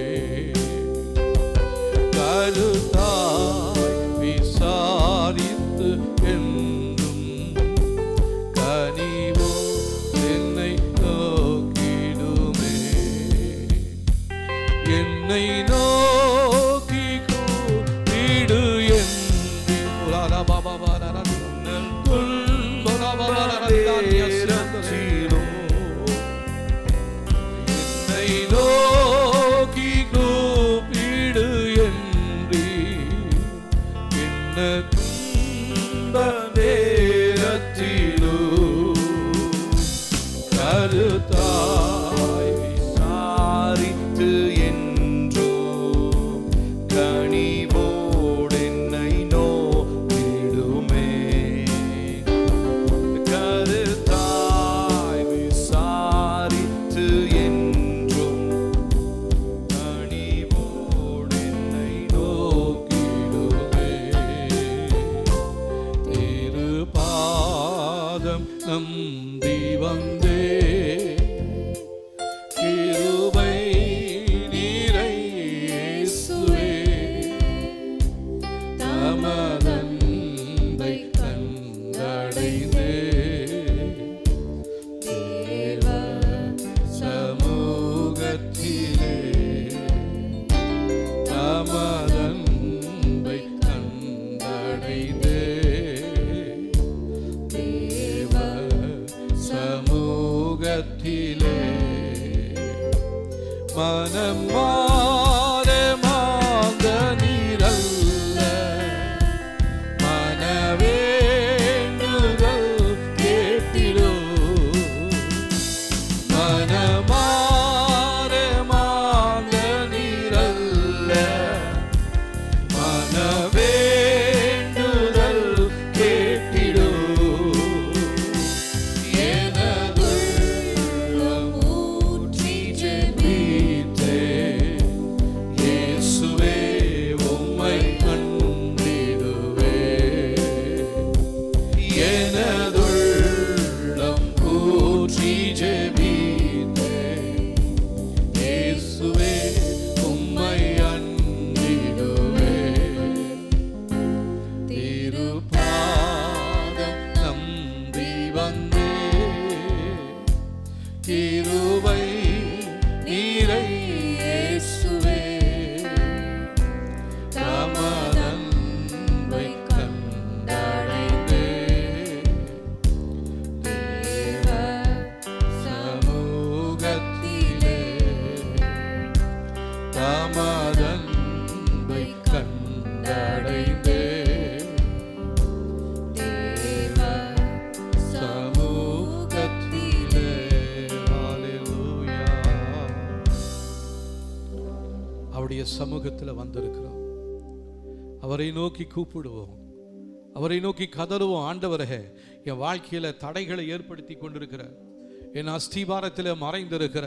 கருத்தாய் விசாரித்து என்றும் கனிவோ என்னை நோக்கிடுமே என்னை நோக்கி கூப்பிடு என்று பாபா நோக்கி கூப்பிடு என்று என்ன துன்ப நேரத்திலோ கருத்தாய் விசாரித்து என்றோ கனிவோடு என்னை நோக்கிடுமே கருத்தாய் விசாரித்து நம்பி வந்தே கிருபை நீரை இயேசுவே தமதன்பை கண்டடைந்தே தேவ சமூகத்திலே தமதன்பை கண்டடைந்தே சமூகத்திலே மனம் மாற மாந்த நீரல்ல மனவேண்டுதல் கேட்டிடோ மனமாற மாந்த நீரல்ல மனவேண்டுதல் கேட்டிடோ கிருபை நீரை இயேசுவே தமதன்பை கண்டடைந்தே தேவ சமூகத்திலே தமதன்பை கண்டடைந்தே தேவ சமூகத்திலே அவருடைய சமூகத்தில் வந்திருக்கிறோம். அவரை நோக்கி கூப்பிடுவோம், அவரை நோக்கி கதறுவோம். ஆண்டவரே, என் வாழ்க்கையில தடைகளை ஏற்படுத்தி கொண்டிருக்கிற, என் அஸ்திபாரத்தில் மறைந்திருக்கிற,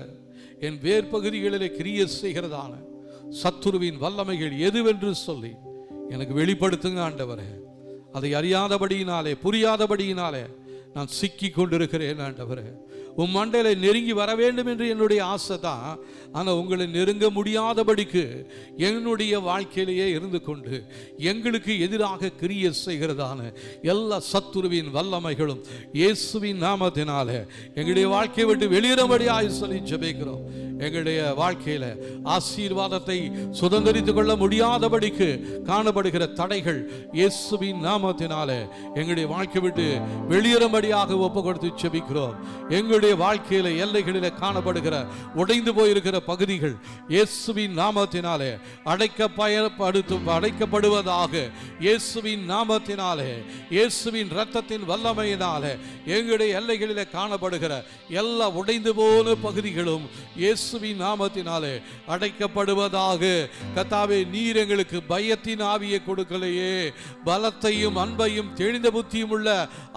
என் வேர்பகுதிகளிலே கிரியை செய்கிறதான சத்துருவின் வல்லமைகள் எதுவென்று சொல்லி எனக்கு வெளிப்படுத்துங்க ஆண்டவரே. அதை அறியாதபடியினாலே புரியாதபடியினாலே நான் சிக்கி கொண்டிருக்கிறேன் ஆண்டவரே. உம் மண்டையில நெருங்கி வர வேண்டும் என்று என்னுடைய ஆசை தான். ஆனால் உங்களை நெருங்க முடியாதபடிக்கு என்னுடைய வாழ்க்கையிலேயே இருந்து கொண்டு எங்களுக்கு எதிராக கிரியை செய்கிறதான எல்லா சத்துருவின் வல்லமைகளும் இயேசுவின் நாமத்தினால எங்களுடைய வாழ்க்கையை விட்டு வெளியேறும்படியாக சொல்லி ஜெபிக்கிறோம். எங்களுடைய வாழ்க்கையில ஆசீர்வாதத்தை சுதந்திரித்துக் கொள்ள முடியாதபடிக்கு காணப்படுகிற தடைகள் இயேசுவின் நாமத்தினாலே எங்களுடைய வாழ்க்கை விட்டு வெளியேறும்படியாக ஒப்பு கொடுத்து செபிக்கிறோம். எங்களுடைய வாழ்க்கையில எல்லைகளில காணப்படுகிற உடைந்து போயிருக்கிற பகுதிகள் இயேசுவின் நாமத்தினாலே அடைக்கப்படுவதாக. இயேசுவின் நாமத்தினாலே, இயேசுவின் இரத்தத்தின் வல்லமையினாலே எங்களுடைய எல்லைகளில காணப்படுகிற எல்லா உடைந்து போன பகுதிகளும் இயேசுவின் நாமத்தினாலே அடைக்கப்படுவதாக. கர்த்தாவே, நீர் எங்களுக்கு பயத்தின் ஆவியை கொடுக்கலையே, பலத்தையும் அன்பையும் தெளிந்த புத்தியும் உள்ள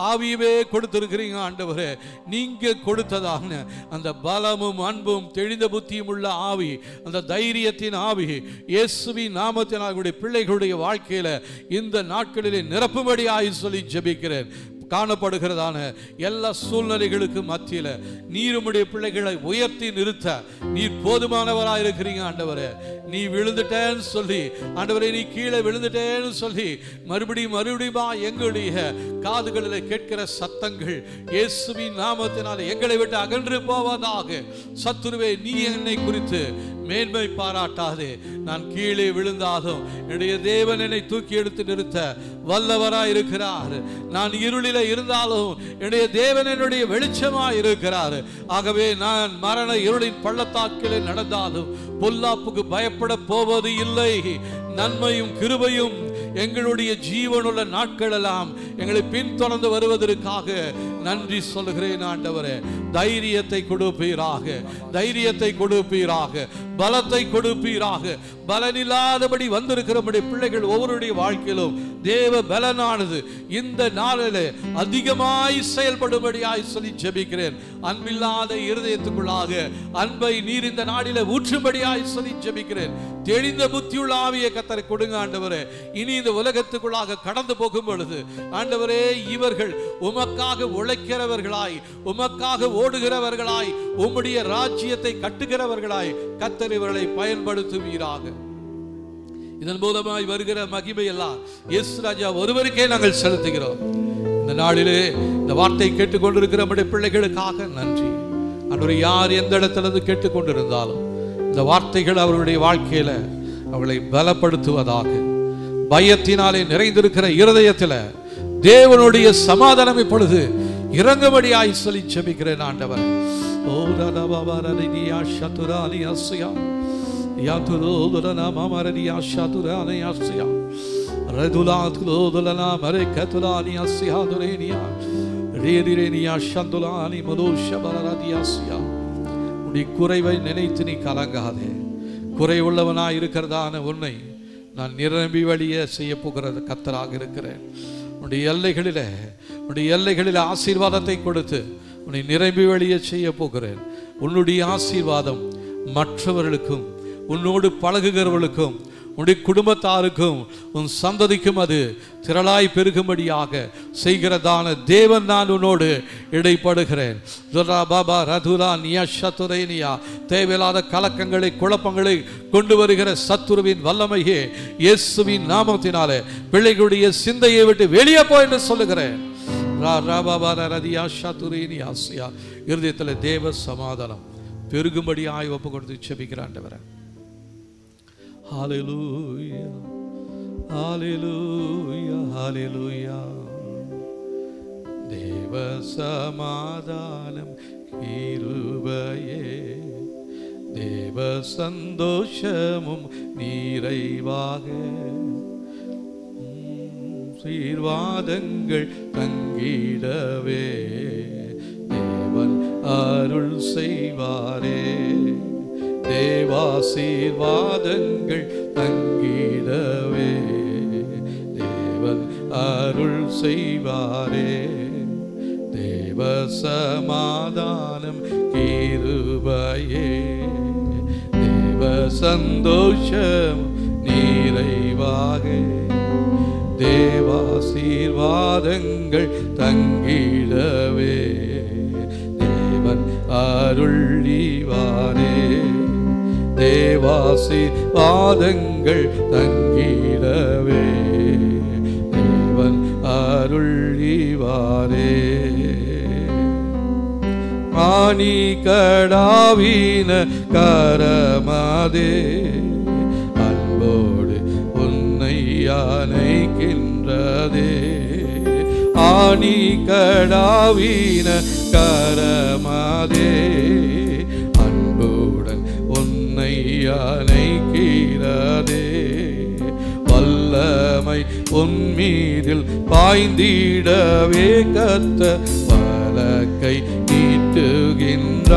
ஆவியவே கொடுத்திருக்கிறீங்க ஆண்டவரே. நீங்க கொடுத்ததான அந்த பலமும் அன்பும் தெளிந்த புத்தியும் உள்ள ஆவி, அந்த தைரியத்தின் ஆவி இயேசுவின் நாமத்தினால் பிள்ளைகளுடைய வாழ்க்கையில இந்த நாட்களிலே நிரப்பும்படியாய் சொல்லி ஜெபிக்கிறேன். காணப்படுகிறதான எல்லா சூழ்நிலைகளுக்கு மத்தியில நீர் உம்முடைய பிள்ளைகளை உயர்த்தி நிறுத்த நீர் போதுமானவராக இருக்கிறீங்க ஆண்டவரே. நீ விழுந்துட்டேன்னு சொல்லி, ஆண்டவரே நீ கீழே விழுந்துட்டேன்னு சொல்லி மறுபடியும் எங்களுடைய காதுகளில் கேட்கிற சத்தங்கள் இயேசுவின் நாமத்தினால எங்களை விட்டு அகன்று போவதாக. சத்துருவே, நீ என்னை குறித்து மேன்மை பாராட்டாதே. நான் கீழே விழுந்தாலும் என்னுடைய தேவன் என்னை தூக்கி எடுத்து நிறுத்த வல்லவராய் இருக்கிறார். நான் இருளில் இருந்தாலும் என்னுடைய தேவன் என்னுடைய வெளிச்சமாய் இருக்கிறார். ஆகவே நான் மரண இருளின் பள்ளத்தாக்கிலே நடந்தாலும் பொல்லாப்புக்கு பயப்பட போவது இல்லை. நன்மையும் கிருபையும் எங்களுடைய ஜீவனுள்ள நாட்கள் எல்லாம் எங்களை பின்தொடர்ந்து வருவதற்காக நன்றி சொல்கிறேன் ஆண்டவரே. தைரியத்தை கொடுப்பீராக, தைரியத்தை கொடுப்பீராக, பலத்தை கொடுப்பீராக. பலனில்லாதபடி வந்திருக்கிற பிள்ளைகள் ஒவ்வொருடைய வாழ்க்கையிலும் தேவ பலனானது இந்த நாளில் அதிகமாய் செயல்படும்படியாய் சொல்லி ஜெபிக்கிறேன். அன்பில்லாத இருதயத்துக்குள்ளாக அன்பை நீர் இந்த நாளில ஊற்றும்படியாய் சொல்லி ஜெபிக்கிறேன். தெளிந்த புத்தியுள்ள ஆவியை கர்த்தரை கொடுங்க ஆண்டவரே. இனி இந்த உலகத்துக்குள்ளாக கடந்து போகும் பொழுது ஆண்டவரே, இவர்கள் உமக்காக உழைக்கிறவர்களாய், உமக்காக ஓடுகிறவர்களாய், உம்முடைய ராஜ்யத்தை கட்டுகிறவர்களாய் கர்த்தர் இவர்களை பயன்படுத்துவீராக. இதன் மூலமாய் வருகிற மகிமை எல்லாம் இயேசு ராஜா ஒருவருக்கே நாங்கள் செலுத்துகிறோம். இந்த நாளிலே இந்த வார்த்தை கேட்டுக்கொண்டிருக்கிற நம்முடைய பிள்ளைகளுக்காக நன்றி ஆண்டவரே. யார் எந்த இடத்துல கேட்டுக்கொண்டிருந்தாலும் இந்த வார்த்தைகள் அவர்களுடைய வாழ்க்கையில அவளை பலப்படுத்துவதாக. பயத்தினாலே நிறைந்திருக்கிற இருதயத்தில் தேவனுடைய சமாதானம் இப்பொழுது இறங்கும்படியாய் சொல்லி ஜெபிக்கிறேன் ஆண்டவர். ஓ ரதபவரதியா ஷதுரானி அஸ்யா யாதுரோதுரனா மமரதியா ஷதுரானி அஸ்யா ரதுலாதுலோதுலனா மரகதுலானி அஸ்யா துரேனியா ரேதிரேனியா ஷந்துலானி மதுஷபரதியா அஸ்யா. உன்னுடைய குறைவை நினைத்து நீ கலங்காதே. குறைவுள்ளவனாய் இருக்கிறதான உன்னை நான் நிரம்பி வழிய செய்ய போகிற கர்த்தராக இருக்கிறேன். உன்னுடைய எல்லைகளில் ஆசீர்வாதத்தை கொடுத்து உன்னை நிரம்பி வழிய செய்ய போகிறேன். உன்னுடைய ஆசீர்வாதம் மற்றவர்களுக்கும், உன்னோடு பழகுகிறவர்களுக்கும், உன்னுடைய குடும்பத்தாருக்கும், உன் சந்ததிக்கும் அது திரளாய் பெருகும்படியாக செய்கிறதான தேவன் நான் உன்னோடு இடைப்படுகிறேன். தேவையில்லாத கலக்கங்களை, குழப்பங்களை கொண்டு வருகிற சத்துருவின் வல்லமையே இயேசுவின் நாமத்தினாலே பிள்ளைகளுடைய சிந்தையை விட்டு வெளியே போ என்று சொல்லுகிறேன். இருதயத்தில் தேவ சமாதானம் பெருகும்படியாய் ஒப்பு கொடுத்து செபிக்கிறான். Hallelujah, hallelujah, hallelujah. தேவ சமாதானம் கிருபையே, தேவ சந்தோஷமும் நிறைவாக, ஆசீர்வாதங்கள் தங்கிடவே தேவன் அருள் செய்வாரே. தேவாசீர்வாதங்கள் தங்கிடவே தேவன் அருள் செய்வாரே. தேவ சமாதானம் கிருபையே, தேவ சந்தோஷம் நிறைவாக, தேவாசீர்வாதங்கள் தங்கிடவே தேவன் அருள்வாரே. தேவாசீர்வாதங்கள் தங்கிடவே தேவன் அருள்வாரே. ஆணி கடாவின கரமாதே அன்போடு உன்னை அணைக்கின்றதே. ஆணி கடாவின கரமாதே அன்புடன் உன்னை அணைக்கிறதே. வல்லமை உன் மீதில் பாய்ந்திடவே கர்த்தர் வலக்கை நீட்டுகின்றார்.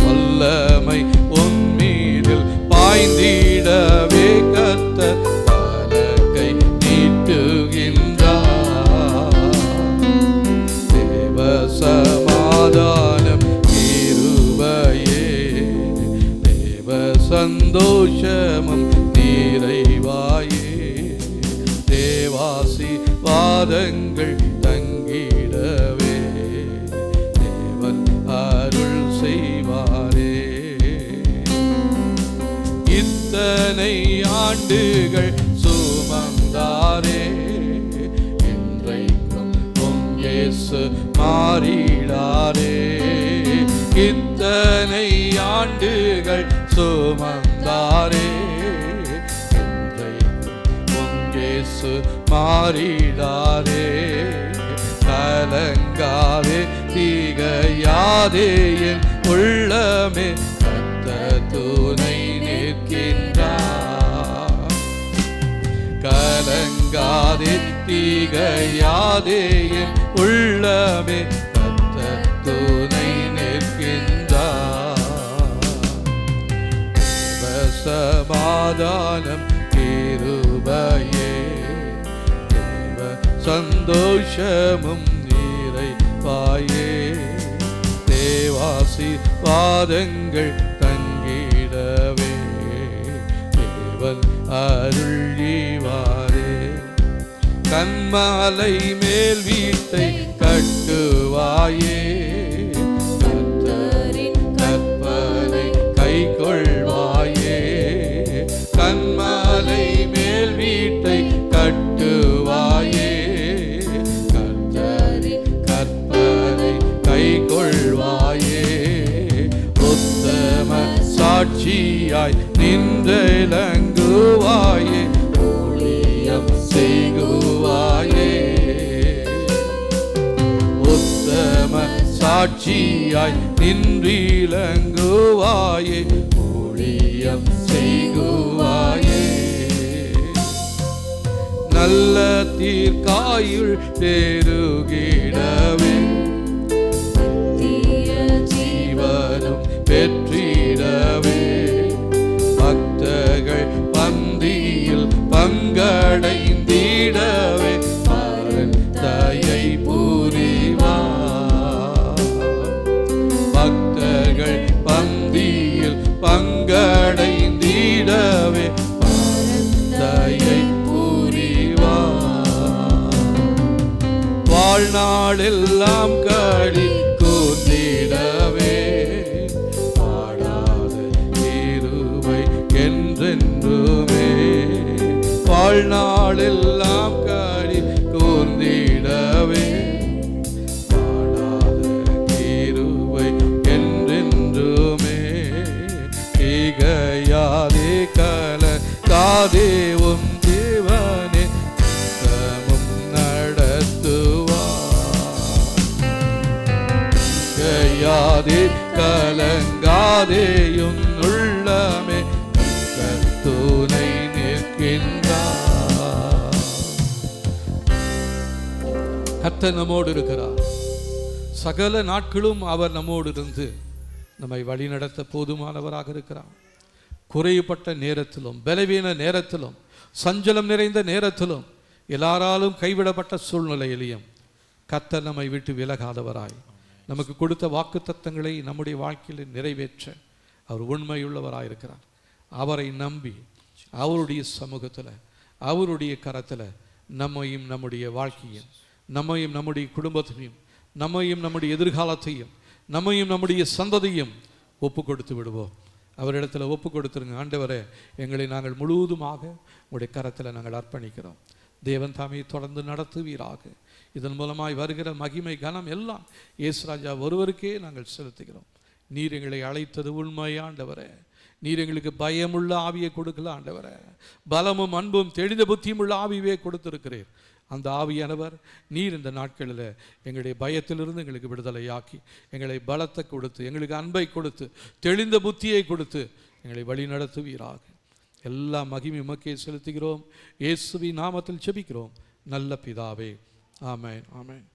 வல்லமை உன் மீதில் பாய்ந்திடவே கர்த்தர் வலக்கை நீட்டுகின்றார். தேவ சமாதானம் கிருபையே தேவ சந்தோஷமும் நிறைவாயே தேவாசீர்வாதங்கள் தங்கிடவே தேவன் அருள் செய்வாரே. இத்தனை ஆண்டுகள் சுமந்தாரே இன்றைக்கும் உம் இயேசு மாறிடாரே. இத்தனை ஆண்டுகள் சுமந்தாரே இன்றைக்கும் உம் இயேசு மாறிடாரே. கலங்காதே திகையாதே என் உள்ளமே கர்த்தர் துணை நிற்கின்றார். கலங்காதே திகையாதே என் உள்ளமே கர்த்தர் துணை நிற்கின்றார். தேவ சமாதானம் கிருபையே தேவ சந்தோஷமும் நிறைவாயே தேவாசீர்வாதங்கள் தங்கிடவே தேவன் அருள்வாரே. கன்மலை மேல் வீட்டை கட்டுவாயே கர்த்தரின் கற்பனை கைக்கொள்வாயே. கன்மலை மேல் வீட்டை கட்டுவாயே கர்த்தரின் கற்பனை கைக்கொள்வாயே. உத்தம சாட்சியாய் நின்றலங்குவாயே ஊழியம் செய்குவாயே. உத்தம சாட்சியாய் நின்றிலங்குவாயே ஊழியம் செய்குவாயே. நல்ல தீர்க்காயுள் பெருகிடவே ஜீவனும் பெற்றிடவே பக்தர்கள் பந்தியில் பங்கடைந்திடவே அவன் தயை புரிவார். பக்தர்கள் பந்தியில் பங்கடைந்திடவே அவன் தயை புரிவார். வாழ்நாளெல்லாம் களி கூர்ந்திடவே பாடாத கிருபை என்றென்றுமே. வாழ்நாளெல்லாம் களி கூர்ந்திடவே பாடாத கிருபை என்றென்றுமே. திகையாதே கலங்காதே உன் தேவனே நித்தமும் நடத்துவார். திகையாதே கலங்காதே உன் உள்ளமே கர்த்தர் துணை நிற்கின்றார். கர்த்தர் நம்மோடு இருக்கிறார். சகல நாட்களும் அவர் நம்மோடு இருந்து நம்மை வழிநடத்த போதுமானவராக இருக்கிறார். குறைப்பட்ட நேரத்திலும் பலவீன நேரத்திலும் சஞ்சலம் நிறைந்த நேரத்திலும் எல்லாராலும் கைவிடப்பட்ட சூழ்நிலையிலையும் கர்த்தர் நம்மை விட்டு விலகாதவராய் நமக்கு கொடுத்த வாக்குத்தத்தங்களை நம்முடைய வாழ்க்கையில் நிறைவேற்ற அவர் உண்மையுள்ளவராயிருக்கிறார். அவரை நம்பி அவருடைய சமூகத்தில் அவருடைய கரத்தில் நம்மையும் நம்முடைய வாழ்க்கையும் நம்மையும் நம்முடைய குடும்பத்தையும் நம்மையும் நம்முடைய எதிர்காலத்தையும் நம்மையும் நம்முடைய சந்ததியும் ஒப்பு கொடுத்து விடுவோம். அவரிடத்தில் ஒப்பு கொடுத்துருங்க. ஆண்டவரே, எங்களை நாங்கள் முழுவதுமாக உங்களுடைய கரத்தில் நாங்கள் அர்ப்பணிக்கிறோம். தேவன் தாமே தொடர்ந்து நடத்துவீராக. இதன் மூலமாய் வருகிற மகிமை கனம் எல்லாம் இயேசு ராஜா ஒருவருக்கே நாங்கள் செலுத்துகிறோம். நீர் எங்களை அழைத்தது உண்மையாண்டவரே. நீர் எங்களுக்கு பயமுள்ள ஆவியை கொடுக்கல ஆண்டவரே. பலமும் அன்பும் தெளிந்த புத்தியும் உள்ள ஆவியே கொடுத்திருக்கிறீர். அந்த ஆவியானவர் நீர் இந்த நாட்களில் எங்களுடைய பயத்திலிருந்து எங்களுக்கு விடுதலையாக்கி, எங்களை பலத்தை கொடுத்து, எங்களுக்கு அன்பை கொடுத்து, தெளிந்த புத்தியை கொடுத்து எங்களை வழி நடத்துவீராக. எல்லா மகிமை உமக்கே செலுத்துகிறோம். இயேசுவின் நாமத்தில் ஜெபிக்கிறோம் நல்ல பிதாவே. ஆமென், ஆமென்.